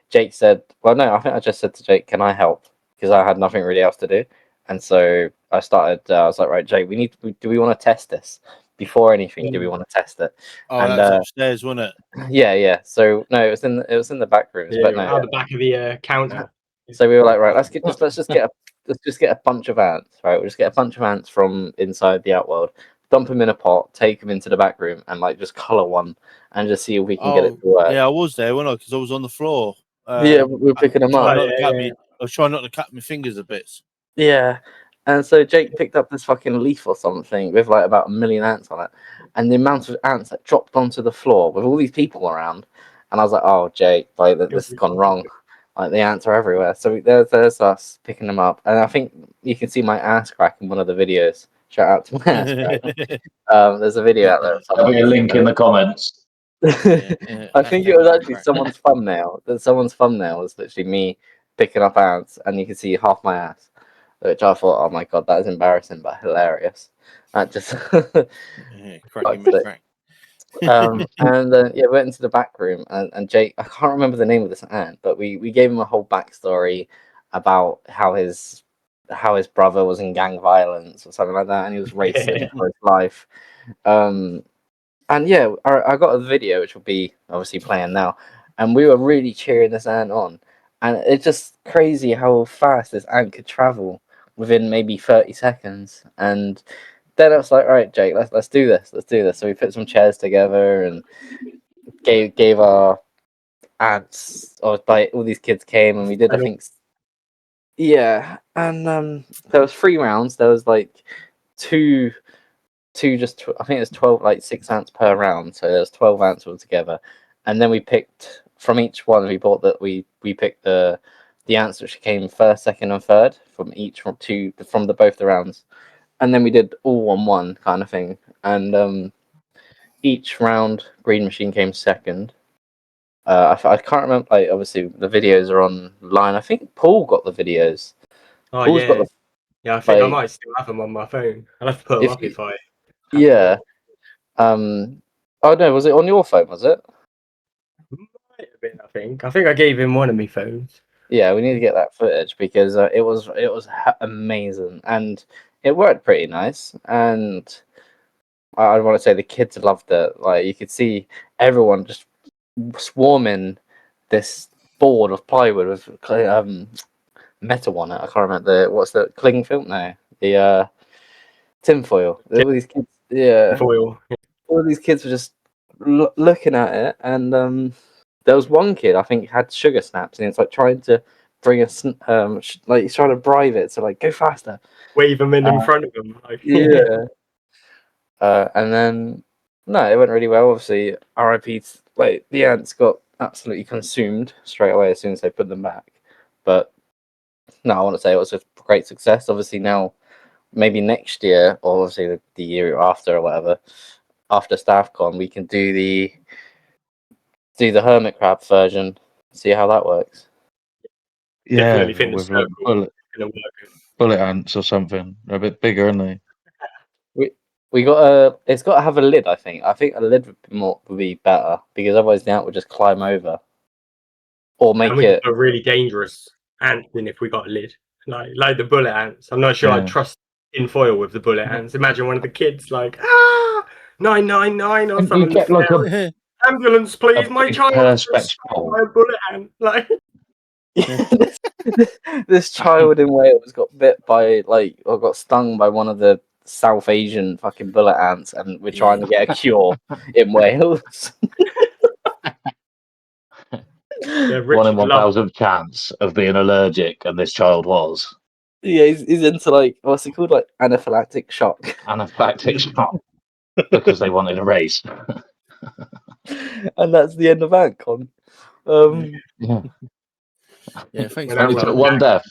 Jake said, well, no, I think I just said to Jake, can I help? Because I had nothing really else to do. And so I started, I was like, right, Jake, do we want to test this? Before anything, do we want to test it? Oh, And that's upstairs, wasn't it? yeah. So no, it was in the back rooms, Yeah, but no. out the back of the counter. So we were like, right, let's just get a bunch of ants, right? We'll just get a bunch of ants from inside the outworld, dump them in a pot, take them into the back room, and like just color one, and just see if we can get it to work. Yeah, I was there, wasn't I? Because I was on the floor. Yeah, we were picking them up. I was trying not to cut my fingers a bit. Yeah, and so Jake picked up this fucking leaf or something with like about 1 million ants on it, and the amount of ants that dropped onto the floor with all these people around, and I was like, "Oh, Jake, like this has gone wrong. Like the ants are everywhere." So there's us picking them up, and I think you can see my ass crack in one of the videos. Shout out to my ass crack. There's a video out there. There'll be a link in the comments. I think it was actually someone's thumbnail. Someone's thumbnail was literally me picking up ants, and you can see half my ass. Which I thought, oh my god, that is embarrassing but hilarious. That just cracking me crack. And yeah, we went into the back room, and Jake, I can't remember the name of this ant, but we gave him a whole backstory about how his brother was in gang violence or something like that, and he was racing for his life. And yeah, I got a video which will be obviously playing now, and we were really cheering this ant on, and it's just crazy how fast this ant could travel within maybe 30 seconds. And then I was like, all right, Jake, let's do this. So we put some chairs together and gave our ants, or like all these kids came, and we did, I think, yeah. And there was 3 rounds. There was like two just I think it's 12, like 6 ants per round, so there's 12 ants altogether. And then we picked from each one. We picked the ants which came first, second, and third from both the rounds, and then we did all on one kind of thing. And each round, Green Machine came second. I can't remember. Like obviously the videos are online. I think Paul got the videos. Oh Paul's yeah, got the, yeah. I think I might still have them on my phone. I'll have to put them up if I. Yeah. Oh no, was it on your phone? Was it? Might have been, I think I gave him one of my phones. Yeah, we need to get that footage because it was amazing and it worked pretty nice. And I want to say the kids loved it. Like you could see everyone just swarming this board of plywood with metal on it. I can't remember what's the cling film now. The tinfoil. All these kids, yeah. Foil. All these kids were just looking at it, and there was one kid I think had sugar snaps, and it's like trying to bring like he's trying to bribe it to like go faster, Wave them in front of them. Like. Yeah. And then no, it went really well. Obviously, RIP. Like the ants got absolutely consumed straight away as soon as they put them back. But no, I want to say it was a great success. Obviously now, maybe next year, or obviously the year after or whatever, after StaffCon, we can do the hermit crab version. See how that works. Yeah, Definitely think with like bullet ants or something. They're a bit bigger, aren't they? We got it's got to have a lid. I think a lid would be better because otherwise the ant would just climb over, or make it a really dangerous ant than if we got a lid, like the bullet ants. I'm not sure I'd trust in foil with the bullet ants. Imagine one of the kids like 999 or something. Get like a ambulance, please. My child perspex by a bullet ant. Like this child in Wales got bit by or got stung by one of the South Asian fucking bullet ants, and we're trying to get a cure in Wales. Yeah, 1 in 1,000 chance of being allergic, and this child was. Yeah, he's into what's it called, anaphylactic shock. Anaphylactic shock because they wanted a race. And that's the end of Antcon. Yeah, thanks. Only took one death.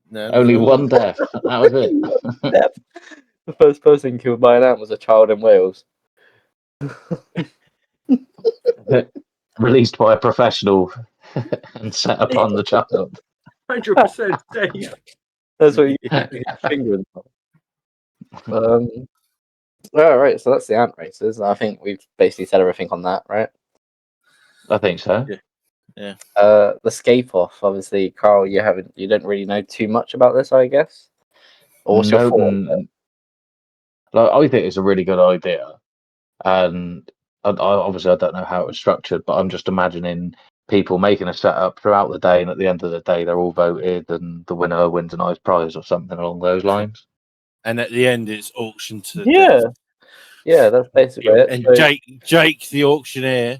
No, Only one death. That was it. The first person killed by an ant was a child in Wales. Released by a professional and set upon the child. 100% safe. That's what you get your finger in. All right, so that's the ant races. I think we've basically said everything on that, right? I think so. The scape off. Obviously, Carl, you don't really know too much about this, I guess. Or what's your No, thought? like, I think it's a really good idea, and obviously I don't know how it was structured, but I'm just imagining people making a setup throughout the day, and at the end of the day, they're all voted, and the winner wins a nice prize or something along those lines. And at the end, it's auctioned to the Yeah, death. yeah, that's basically it. And So- Jake, the auctioneer.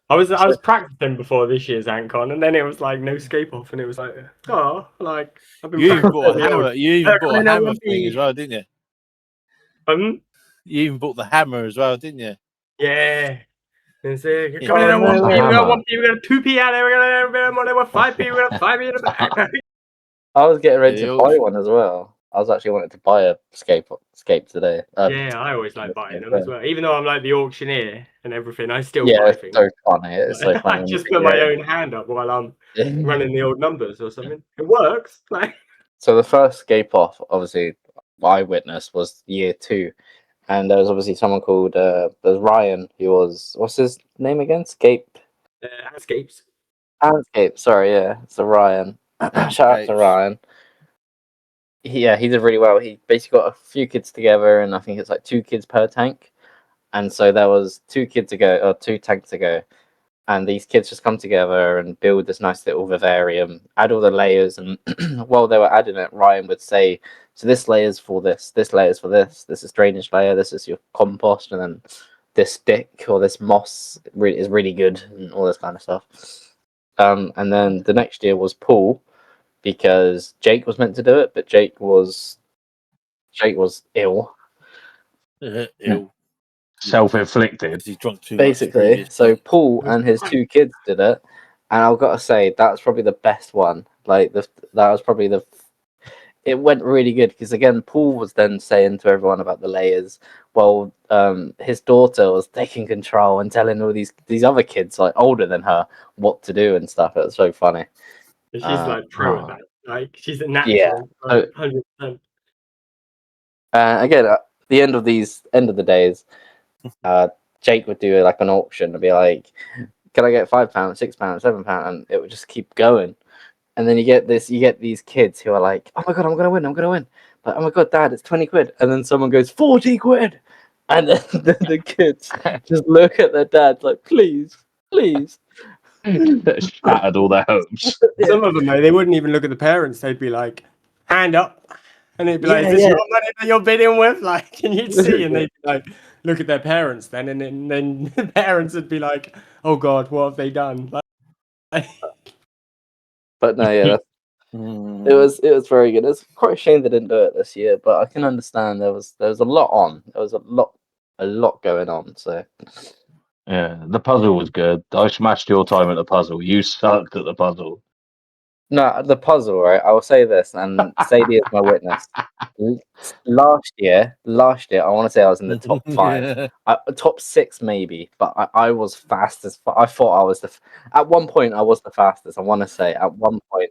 I was practicing before this year's Antcon, and then it was like no scape off, and it was like, oh, like I've been You even practicing bought a the old- hammer. You even bought a I know hammer one thing thing. as well, didn't you? You even bought the hammer as well, didn't you? Yeah. And say, Yeah. coming in at 1p, we got Hammer. 1p, we got 2p out there, we got 5p, we got 5p in the back. I was getting ready Yeah, to the buy auction. one as well. I was actually wanting to buy a scape today. Yeah, I always like buying them as well. Even though I'm like the auctioneer and everything, I still Yeah, buy it's things. so funny. It's so I funny. just put my own hand up while I'm running the old numbers or something. It works. Like, So the first scape off, obviously, I witnessed was year 2, and there was obviously someone called there's Ryan. He was, what's his name again? Scape. escapes. Landscape. Sorry, yeah. So Ryan. Shout out to Scapes. Ryan. He did really well. He basically got a few kids together, and I think it's like 2 kids per tank. And so there was 2 kids to go, or 2 tanks to go, and these kids just come together and build this nice little vivarium, add all the layers, and while they were adding it, Ryan would say, "So this layer's for this layer's for this. This is drainage layer. This is your compost, and then this stick or this moss is really good, and all this kind of stuff." And then the next year was pool, because Jake was meant to do it, but Jake was ill. Ill. Self-inflicted. Because he drunk too much. Basically, previous so night. Paul and his 2 kids did it, and I've got to say that's probably the best one. Like that was probably it went really good, because again, Paul was then saying to everyone about the layers, while his daughter was taking control and telling all these other kids like older than her what to do and stuff. It was so funny. She's like pro at that. Like she's a natural. Yeah. 100%. Again, at the end of the days, Jake would do like an auction and be like, "Can I get £5, £6, £7?" And it would just keep going. And then you get these kids who are like, "Oh my god, I'm gonna win! Like, oh my god, Dad, it's 20 quid." And then someone goes, 40 quid, and then the kids just look at their dad like, "Please, please." Shattered all their hopes. Some of them though, they wouldn't even look at the parents. They'd be like, "Hand up," and they'd be like, "Is this your money that you're bidding with?" Like, and you'd see, and they'd be like, look at their parents then, and then the parents would be like, "Oh God, what have they done?" Like, But no, yeah, it was very good. It's quite a shame they didn't do it this year, but I can understand there was a lot on. There was a lot going on. So Yeah, the puzzle was good. I smashed your time at the puzzle. You sucked at the puzzle. no, the puzzle, right? I will say this, and Sadie is my witness. Last year, I want to say I was in the top 5, top 6 maybe, but I was fast as I thought I was at one point I was the fastest. I want to say at one point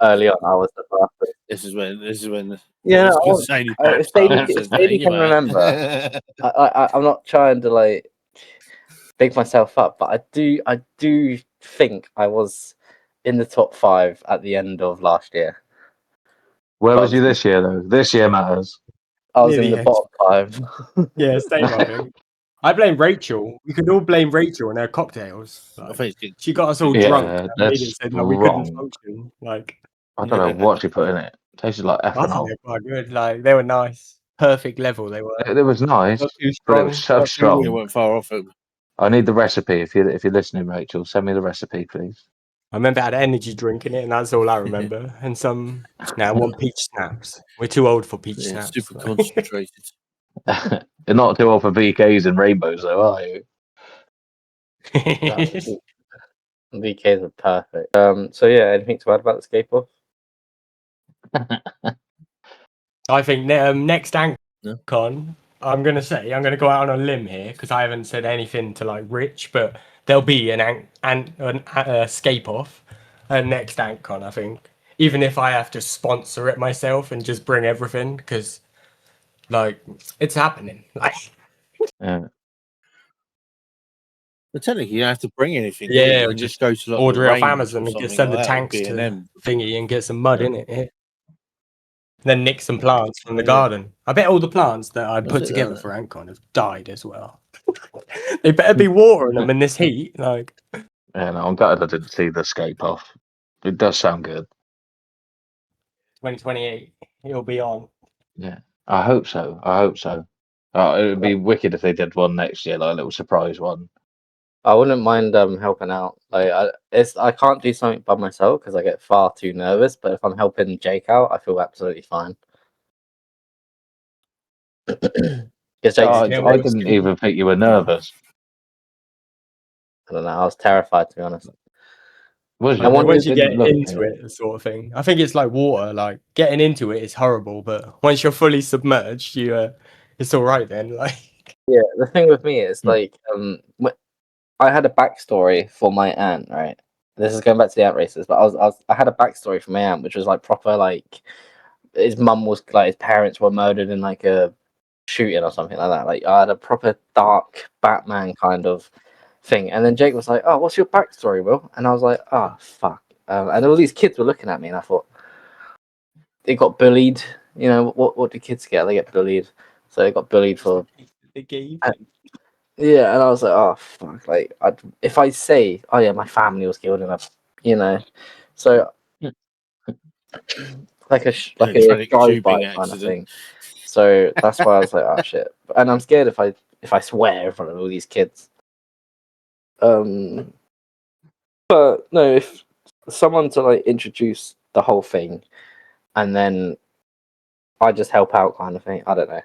early on I was the fastest. This is when. Yeah, Sadie Sadie can remember. I'm not trying to like big myself up, but I do think I was in the top 5 at the end of last year. Where was you this year, though? This year matters. I was Near in the the end. bottom 5. yeah, same. I think. I blame Rachel. We could all blame Rachel and her cocktails. I Like, think it's she got us all Yeah, drunk. And made that's it said like we couldn't wrong. function. Like, I don't know what she put in it. Tasted like I think ethanol. they're quite good. Like, they were nice, perfect level. They were It was nice, not too but it strong. was so not too strong. it weren't far off it. I need the recipe. If you're listening, Rachel, send me the recipe, please. I remember I had energy drink in it, and that's all I remember. And some one peach snaps. We're too old for peach Yeah, snaps. super like. concentrated. You're not too old for VKs and rainbows, though, are you? VKs were perfect. So yeah, anything to add about the escape off? I think next Antcon, No. I'm gonna go out on a limb here because I haven't said anything to like Rich, but there'll be an escape off next Antcon. I think, even if I have to sponsor it myself and just bring everything, because Like it's happening. Like Yeah. But technically, you don't have to bring anything. do yeah, you? or You can just go to like order the it off range Amazon or and something send the like that, or tanks to B&M. thingy and get some mud in it. Yeah. Then nick some plants from the Yeah. garden. I bet all the plants that I That's put it, together isn't for Antcon have died as well. They better be watering them in this heat. Like Yeah, no, I'm gutted I didn't see the escape off. It does sound good. 2028, it'll be on. Yeah, I hope so. I hope so. It would be wicked if they did one next year, like a little surprise one. I wouldn't mind helping out. Like I can't do something by myself because I get far too nervous. But if I'm helping Jake out, I feel absolutely fine. Because I Jake's, Yeah, I didn't even think you were nervous. I don't know, I was terrified to be honest. Was you? And one Once you It get didn't look. into it, sort of thing. I think it's like water. Like getting into it is horrible, but once you're fully submerged, it's all right then. Like Yeah, the thing with me is Hmm. like I had a backstory for my aunt, right? This is going back to the ant races, but I had a backstory for my aunt, which was like proper like his mum was like his parents were murdered in like a shooting or something like that. Like I had a proper dark Batman kind of thing, and then Jake was like, "Oh, what's your backstory, Will?" And I was like, "Oh, fuck!" And all these kids were looking at me, and I thought they got bullied. You know what do kids get? They get bullied, so they got bullied for the game. yeah. And I was like, "Oh, fuck!" Like if I say, "Oh yeah, my family was killed in a," you know, so like like a Electronic drive-by tubing kind of accident. thing. So that's why I was like, "Oh shit!" And I'm scared if I swear in front of all these kids. But no, if someone to like introduce the whole thing, and then I just help out, kind of thing. I don't know.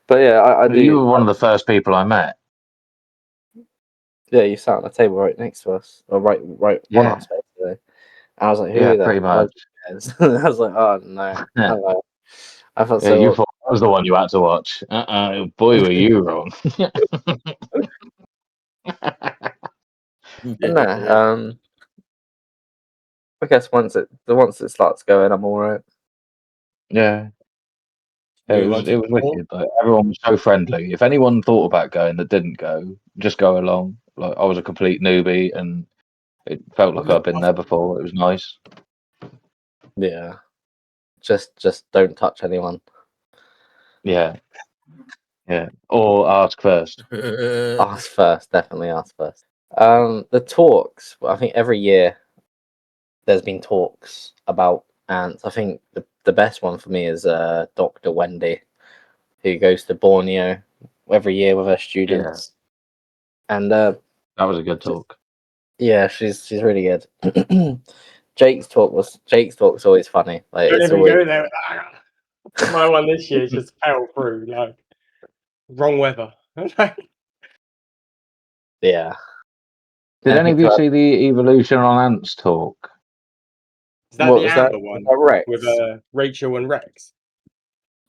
But yeah, I do. You were one of the first people I met. Yeah, you sat on the table right next to us, or right on Yeah. our space today. And I was like, "Who Yeah, are that?" pretty much. I was like, "Oh no!" Yeah, I felt yeah, so. you thought I was the one you had to watch. Boy, were you wrong. But no, I guess once it starts going, I'm all right. Yeah. Yeah, Move on to it was sport. wicked. Like everyone was so friendly. If anyone thought about going that didn't go, just go along. Like I was a complete newbie, and it felt like I'd been there before. It was nice. Yeah, just don't touch anyone. Yeah, yeah. Or ask first. Ask first, definitely ask first. The talks. I think every year there's been talks about ants. I think the best one for me is Dr. Wendy, who goes to Borneo every year with her students. And That was a good talk. yeah, she's really good. Jake's talk's always funny. Like Don't it's even always go there. My one this year just fell through. Like wrong weather. yeah. Did any of you Anything see the evolution on ants talk? Is that What the was that? Amber Was one that Rex? with Rachel and Rex?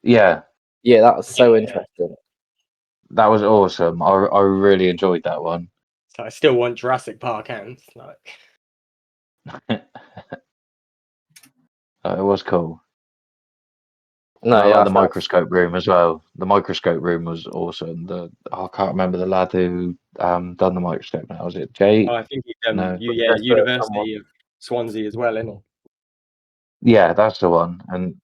Yeah, Yeah, that was so Yeah. interesting. that was awesome. I really enjoyed that one. So I still want Jurassic Park ants. Like It was cool. No, I yeah, like I the found- microscope room as well. The microscope room was awesome. I can't remember the lad who done the microscope now. Was it Jay? I think he's No. That's University of Swansea as well, isn't he? Yeah, that's the one.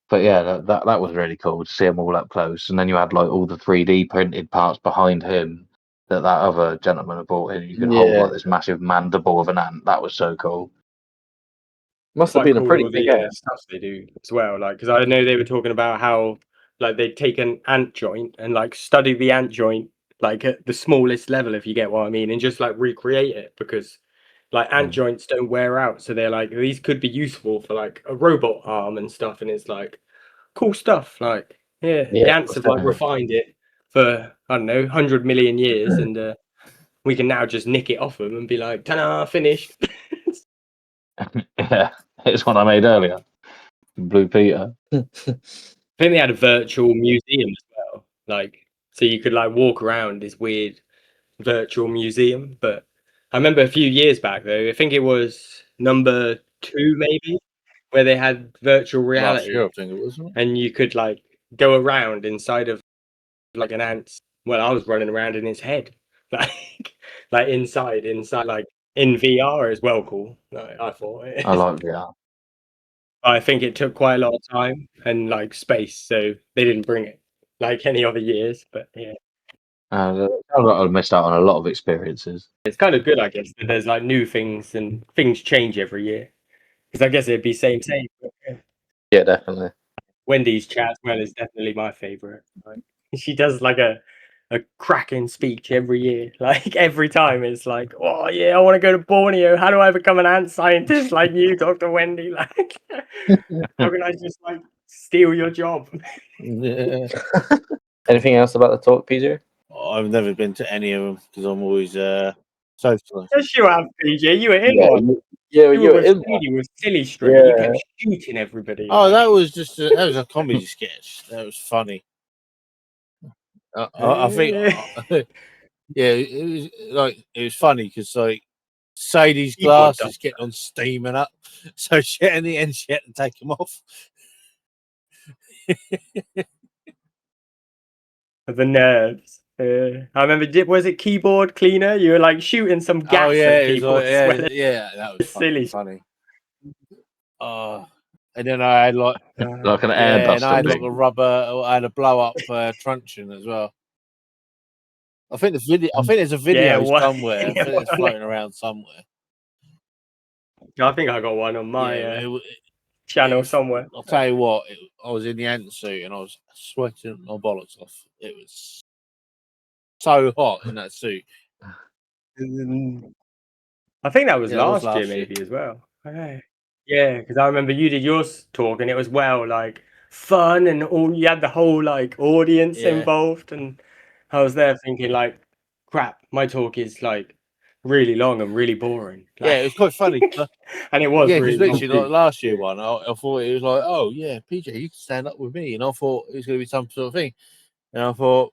But yeah, that was really cool to see them all up close. And then you had like all the 3D printed parts behind him that other gentleman had brought in. You could hold Yeah. like this massive mandible of an ant. That was so cool. Must have Quite been a cool pretty all big the ant. stuff they do as well. Like because I know they were talking about how like they take an ant joint and like study the ant joint like at the smallest level, if you get what I mean, and just like recreate it because like ant joints don't wear out. So they're like these could be useful for like a robot arm and stuff. And it's like cool stuff. Like yeah, the Yeah, ants have like refined it for I don't know 100 million years, and we can now just nick it off them and be like, ta-da, finished. Yeah, it's one I made earlier. Blue Peter. I think they had a virtual museum as well. Like, so you could like walk around this weird virtual museum. But I remember a few years back though, I think it was number 2 maybe, where they had virtual Last reality year, I think it was. Wasn't it? and you could like go around inside of like an ant's. Well, I was running around in his head, like inside, like in VR as well. Cool. Like, I thought. I like VR. I think it took quite a lot of time and like space, so they didn't bring it like any other years. But yeah, I missed out on a lot of experiences. it's kind of good, I guess, that there's like new things and things change every year. Because I guess it'd be same. But, yeah. Yeah, definitely. Wendy's chat as well is definitely my favorite. Like, she does like a cracking speech every year. Like every time it's like, oh yeah, I want to go to Borneo. How do I become an ant scientist like you, Dr. Wendy? Like, how can I just like steal your job? Yeah. Anything else about the talk, PJ? I've never been to any of them because I'm always social. Yes, you have, PJ. You were in Yeah, one. you You were were with in one. Sadie with Silly String. You Yeah. kept shooting everybody. Oh, like. that was just that was a comedy sketch. That was funny. I think, yeah, it was funny because like Sadie's Keyboard glasses kept on steaming up, so she in the end she had to take them off. The nerves. I remember, was it keyboard cleaner? You were like shooting some gas Oh yeah, at it was people. like, as well. yeah, that was Silly. funny. And then I had like Like an and I airbuster had like thing. a rubber. I had a blow up truncheon as well. I think there's a video what? somewhere. I think it's floating around somewhere. I think I got one on my channel somewhere. I'll tell you what, I was in the ant suit and I was sweating my bollocks off. It was so hot in that suit. I think that was Yeah, it was last year, last year. maybe as well. Yeah, because I remember you did your talk and it was like fun and all. You had the whole like audience Yeah. involved, and I was there thinking like, crap, my talk is like really long and really boring. Yeah, it was quite funny. And it was Yeah, really because literally long. like last year one, I thought it was like, oh yeah, PJ, you can stand up with me, and I thought it was going to be some sort of thing, and I thought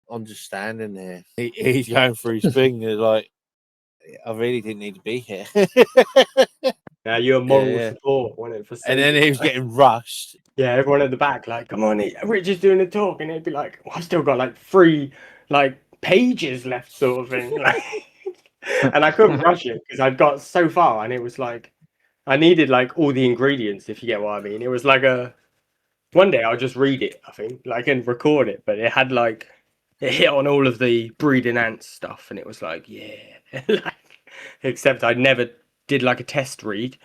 I'm just standing there. He's going through his thing, and like, I really didn't need to be here. Now you're moral Yeah. support, wasn't it? For And then Sadie? he was getting rushed. Yeah, everyone at the back, like, come on, Richard's doing the talk, and it'd be like, I've still got like 3 like pages left, sort of thing. Like, and I couldn't rush it because I'd got so far, and it was like I needed like all the ingredients, if you get what I mean. It was like one day I'll just read it, I think, like, and record it, but it had like it hit on all of the breeding ants stuff, and it was like, yeah, like, except I never did like a test read.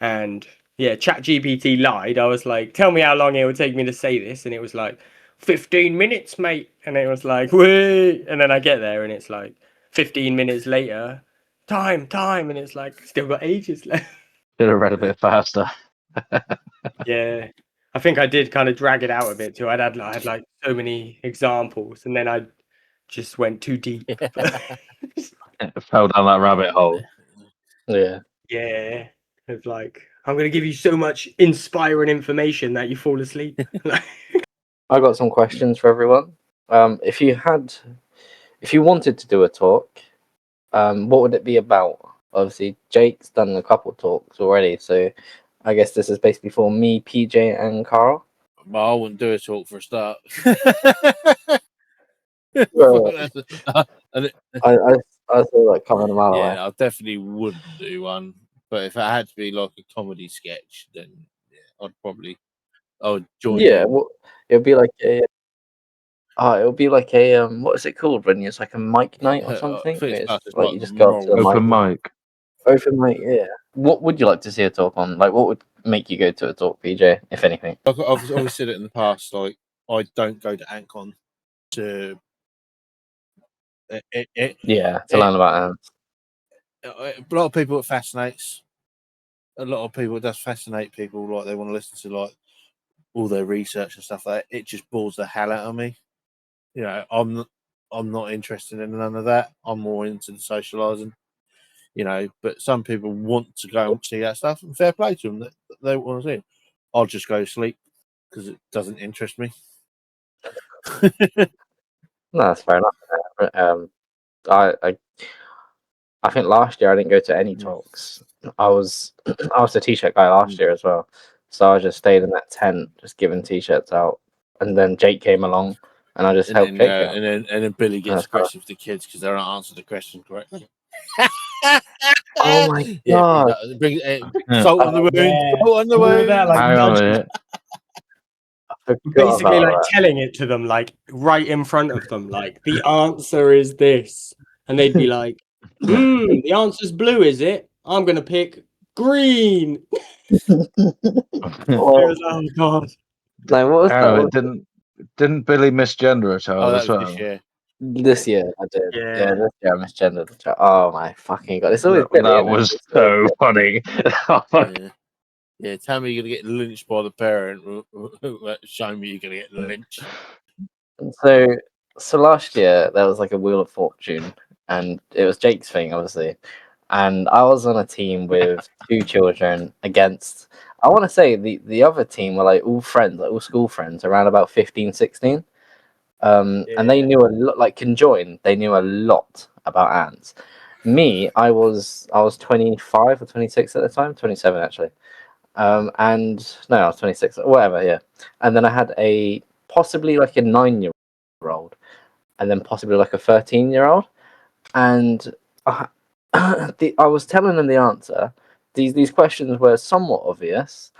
And yeah, ChatGPT lied. I was like, tell me how long it would take me to say this. And it was like, 15 minutes, mate. And it was like, wait. And then I get there and it's like 15 minutes later, time. And it's like, still got ages left. Should have read a bit faster. Yeah. I think I did kind of drag it out a bit too. I had like so many examples and then I just went too deep. Fell down that rabbit hole. Yeah. Yeah. It's like, I'm going to give you so much inspiring information that you fall asleep. I got some questions for everyone. If you wanted to do a talk, what would it be about? Obviously, Jake's done a couple talks already, so I guess this is basically for me, PJ, and Karl. Well, I wouldn't do a talk for a start. Well, I saw that coming a mile away. Yeah, I definitely would do one. But if it had to be like a comedy sketch, then yeah, I would join. Yeah, in. well, it would be like a. It would be like a what is it called when it's like a mic night or something? I think It's it's like you just go up to the Open mic. mic. Open mic, yeah. What would you like to see a talk on? Like, what would make you go to a talk, PJ, if anything? I've always said it in the past. Like, I don't go to Antcon to. To learn about ants. A lot of people it fascinates. A lot of people it does fascinate people. Like they want to listen to like all their research and stuff like that. It just bores the hell out of me. You know, I'm not interested in none of that. I'm more into the socialising. You know, but some people want to go and see that stuff, and fair play to them that they want to see it. I'll just go to sleep because it doesn't interest me. No, that's fair enough. I think last year I didn't go to any talks. I was the t-shirt guy last year as well, so I just stayed in that tent, just giving t-shirts out. and then Jake came along, and I just helped Jake out. and then Billy gets That's aggressive with the kids because they don't answer the question correctly. Oh my Yeah, god! bring Yeah. salt on the wound. Yeah. Salt on the All of wound. that, like, Hang on a nudging, minute. I forgot basically about like that. telling it to them, like right in front of them, like the answer is this, and they'd be like, the answer's blue, is it? I'm gonna pick green. Well, Oh god. no, what was Hang that on a one? minute. Didn't Billy misgender a child Oh, as that was well? this year. This year I did. Yeah. Yeah, this year I misgendered the chat. Oh my fucking god! It's always That, Billy. that Isn't it? was It's always so funny. Yeah. Yeah, tell me you're gonna get lynched by the parent. Show me you're gonna get lynched. Billy. So last year there was like a Wheel of Fortune, and it was Jake's thing, obviously. And I was on a team with two children against. I want to say the other team were like all friends, like all school friends, around about 15, 16. And they knew a lot, like conjoined. They knew a lot about ants. Me, I was 25 or 26 at the time, 27 actually. And no, I was 26, whatever, yeah. And then I had a possibly like a 9-year-old, and then possibly like a 13-year-old, and I, I was telling them the answer. These questions were somewhat obvious.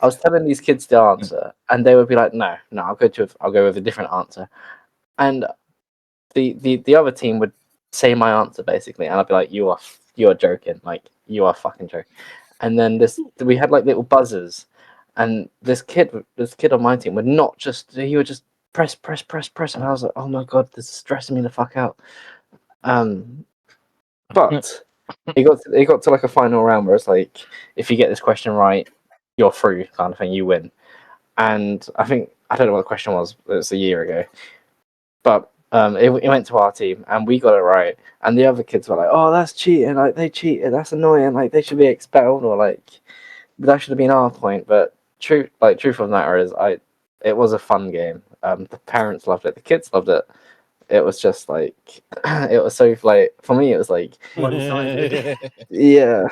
I was telling these kids the answer, and they would be like, "No, I'll go with a different answer." And the other team would say my answer basically, and I'd be like, "You are joking, like you are fucking joking." And then we had like little buzzers, and this kid on my team he would just press, and I was like, "Oh my god, this is stressing me the fuck out." But he got to like a final round where it's like, if you get this question right, you're through, kind of thing. You win. And I don't know what the question was. It was a year ago, but it went to our team and we got it right. And the other kids were like, "Oh, that's cheating! Like they cheated. That's annoying. Like they should be expelled, or like that should have been our point." But truth of the matter is, it was a fun game. The parents loved it. The kids loved it. It was just like it was so like for me it was like One-sided. yeah.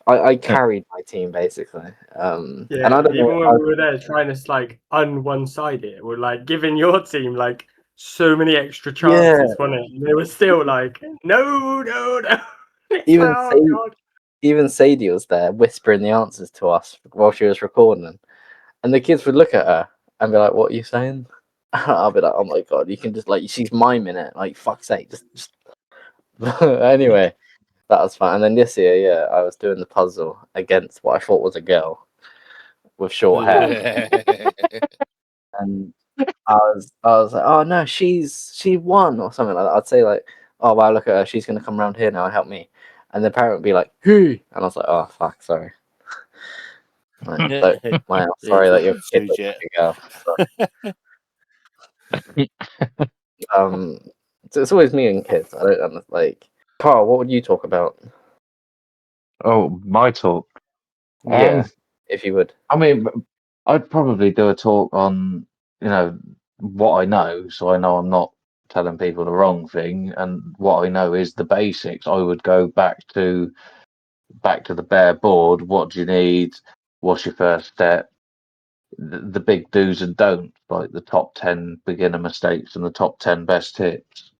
I carried my team basically. And Yeah, I don't even know. when we were there trying to like un-one-side it, we're like giving your team like so many extra chances, wasn't it? And they were still like, no. It's Even like, oh god. Even Sadie was there whispering the answers to us while she was recording them. And the kids would look at her and be like, "What are you saying?" I'll be like, "Oh my god, you can just like she's miming it, like fuck's sake, just anyway." That was fun. And then this year, yeah, I was doing the puzzle against what I thought was a girl with short hair. And I was like, "Oh no, she won," or something like that. I'd say like, "Oh wow, look at her, she's gonna come around here now and help me." And the parent would be like, "Hey," and I was like, "Oh fuck, sorry." Like, wow, sorry that your kid looks like a girl. So it's always me and kids. I don't like Carl. What would you talk about? Oh, my talk. Yeah, if you would. I mean, I'd probably do a talk on, what I know, so I know I'm not telling people the wrong thing, and what I know is the basics. I would go back to the bare board. What do you need? What's your first step? The big do's and don'ts, like the top 10 beginner mistakes and the top 10 best tips.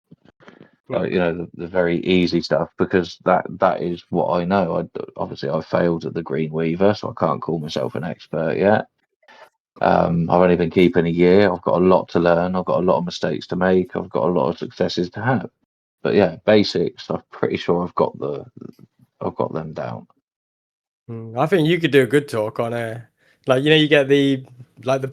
The very easy stuff, because that is what I know. Obviously I failed at the Green Weaver, so I can't call myself an expert yet. I've only been keeping a year. I've got a lot to learn. I've got a lot of mistakes to make. I've got a lot of successes to have. But yeah, basics. I'm pretty sure I've got them down. I think you could do a good talk on like you get the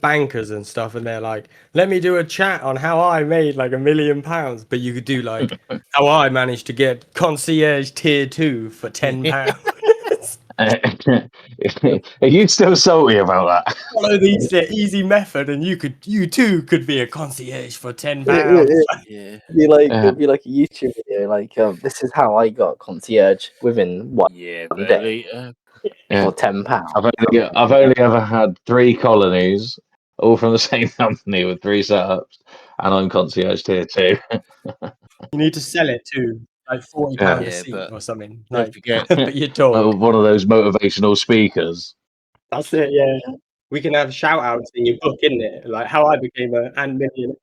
bankers and stuff, and they're like, "Let me do a chat on how I made like £1 million," but you could do like how I managed to get Concierge tier 2 for £10. Are you still salty about that? Follow these easy method, and you too could be a concierge for £10. Yeah. It'd be like a YouTube video, like this is how I got concierge within one Yeah, day for £10. I've only ever had 3 colonies, all from the same company with 3 setups, and I'm concierge tier 2. You need to sell it to like £40 Yeah. a Yeah, seat but or something. don't Like, forget- but you talk. One of those motivational speakers. That's it. Yeah. We can have shout outs in your book, isn't it? Like how I became an ant millionaire.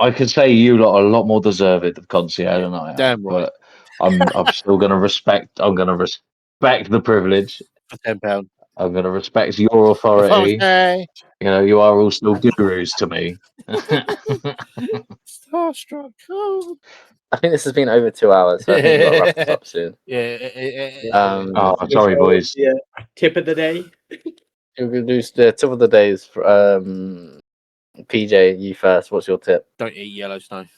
I could say you lot are a lot more deserving of Concierge than I am. Damn right. But I'm still gonna respect. I'm gonna respect the privilege. For £10. I'm gonna respect your authority. Okay. You know, you are all still gurus to me. Starstruck. Oh. I think this has been over 2 hours, so I think we've got to wrap this up soon. Oh, sorry, boys. Yeah. Tip of the day. We're going to do the tip of the days. For, PJ, you first. What's your tip? Don't eat Yellowstone.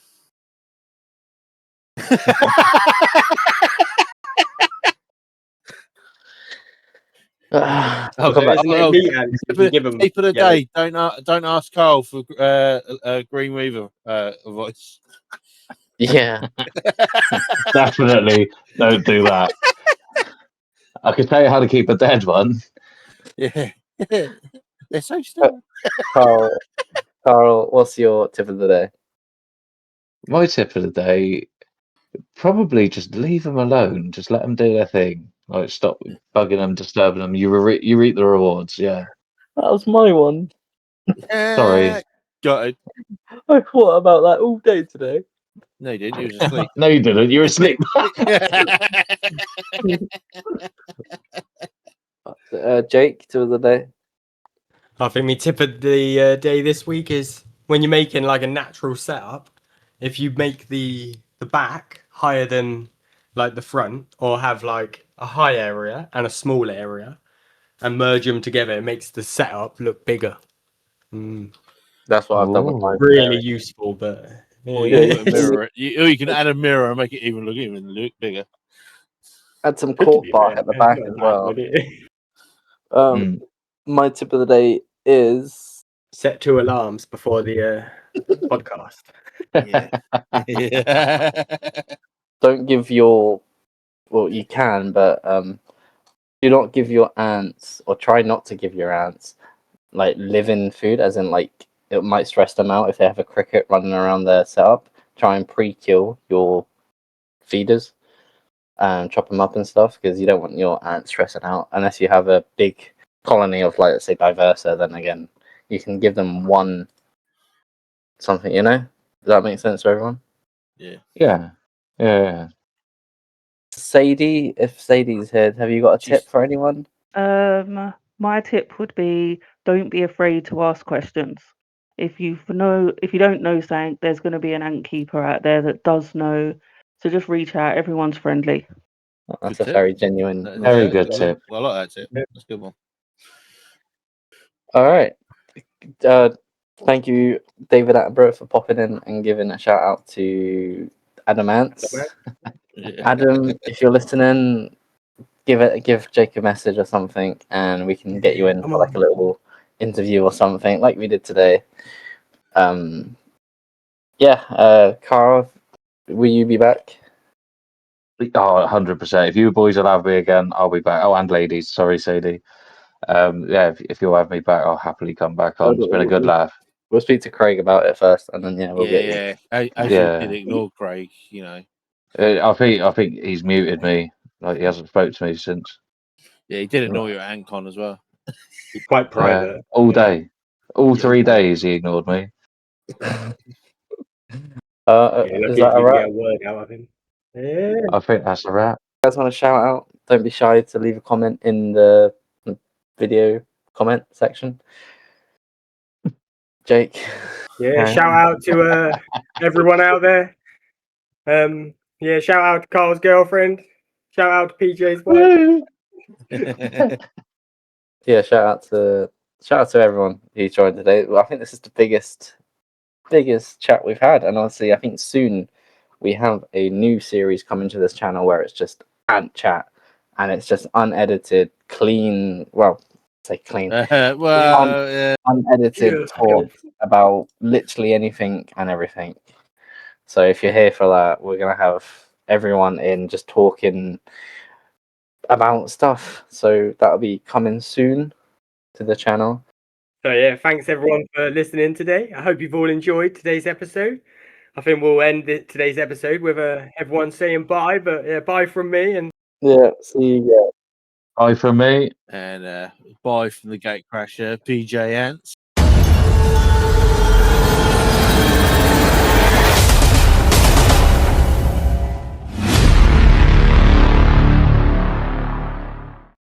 I'll come back. Isn't it meat ants? If you give them Tip of the yellow? day. Don't ask Carl for Green Weaver voice. Yeah. Definitely don't do that. I can tell you how to keep a dead one. Yeah. They're so still. Carl, what's your tip of the day? My tip of the day, probably just leave them alone. Just let them do their thing. Like, stop bugging them, disturbing them. You reap the rewards. Yeah. That was my one. Sorry. Got it. I thought about that all day today. No, you didn't. You was asleep. No, you didn't. You were asleep. Jake, tip of the day. I think my tip of the day this week is when you're making like a natural setup, if you make the back higher than like the front, or have like a high area and a small area, and merge them together, it makes the setup look bigger. That's what I've done with Ooh. my Really useful, but Or you can put a mirror. You can add a mirror and make it even look bigger. Add some cork bark at the back as well. My tip of the day is Set 2 alarms before the podcast. Yeah. don't give your you can, but do not give your ants, or try not to give your ants, like living food, as in like it might stress them out if they have a cricket running around their setup. Try and pre-kill your feeders and chop them up and stuff, because you don't want your ants stressing out. Unless you have a big colony of, like, let's say diversa, then again you can give them one something, you know. Does that make sense to everyone? Yeah. Sadie, if Sadie's here, have you got a tip for anyone? My tip would be don't be afraid to ask questions. If you don't know something, there's going to be an antkeeper out there that does know. So just reach out. Everyone's friendly. That's Good a tip. very genuine. Very good tip. I like that tip. That's a good one. All right. Thank you, David Attenborough, for popping in and giving a shout out to Adamants. Adam, if you're listening, give Jake a message or something, and we can get you in for like a little interview or something, like we did today. Carl, will you be back? Oh, 100%. If you boys will have me again, I'll be back. Oh, and ladies. Sorry, Sadie. If you'll have me back, I'll happily come back on. It's been a good laugh. We'll speak to Craig about it first, and then we'll get you. As you did ignore Craig, you know. I think he's muted me. Like, he hasn't spoke to me since. Yeah, he did ignore you at Antcon as well. He's quite private. All day. All 3 days he ignored me. Is that a wrap? Get a word out of him. Yeah. I think that's a wrap. You guys want to shout out? Don't be shy to leave a comment in the video comment section. Jake. Yeah, shout out to everyone out there. Shout out to Carl's girlfriend. Shout out to PJ's wife. Shout out to everyone who joined today. Well, I think this is the biggest chat we've had, and honestly, I think soon we have a new series coming to this channel where it's just ant chat, and it's just unedited, clean. Well, say clean. Unedited talk about literally anything and everything. So if you're here for that, we're gonna have everyone in just talking about stuff. So that'll be coming soon to the channel. So thanks everyone for listening today. I hope you've all enjoyed today's episode. I think we'll end today's episode with everyone saying bye, but bye from me, and see you. Bye from me. And bye from the Gatecrasher, PJ Ants.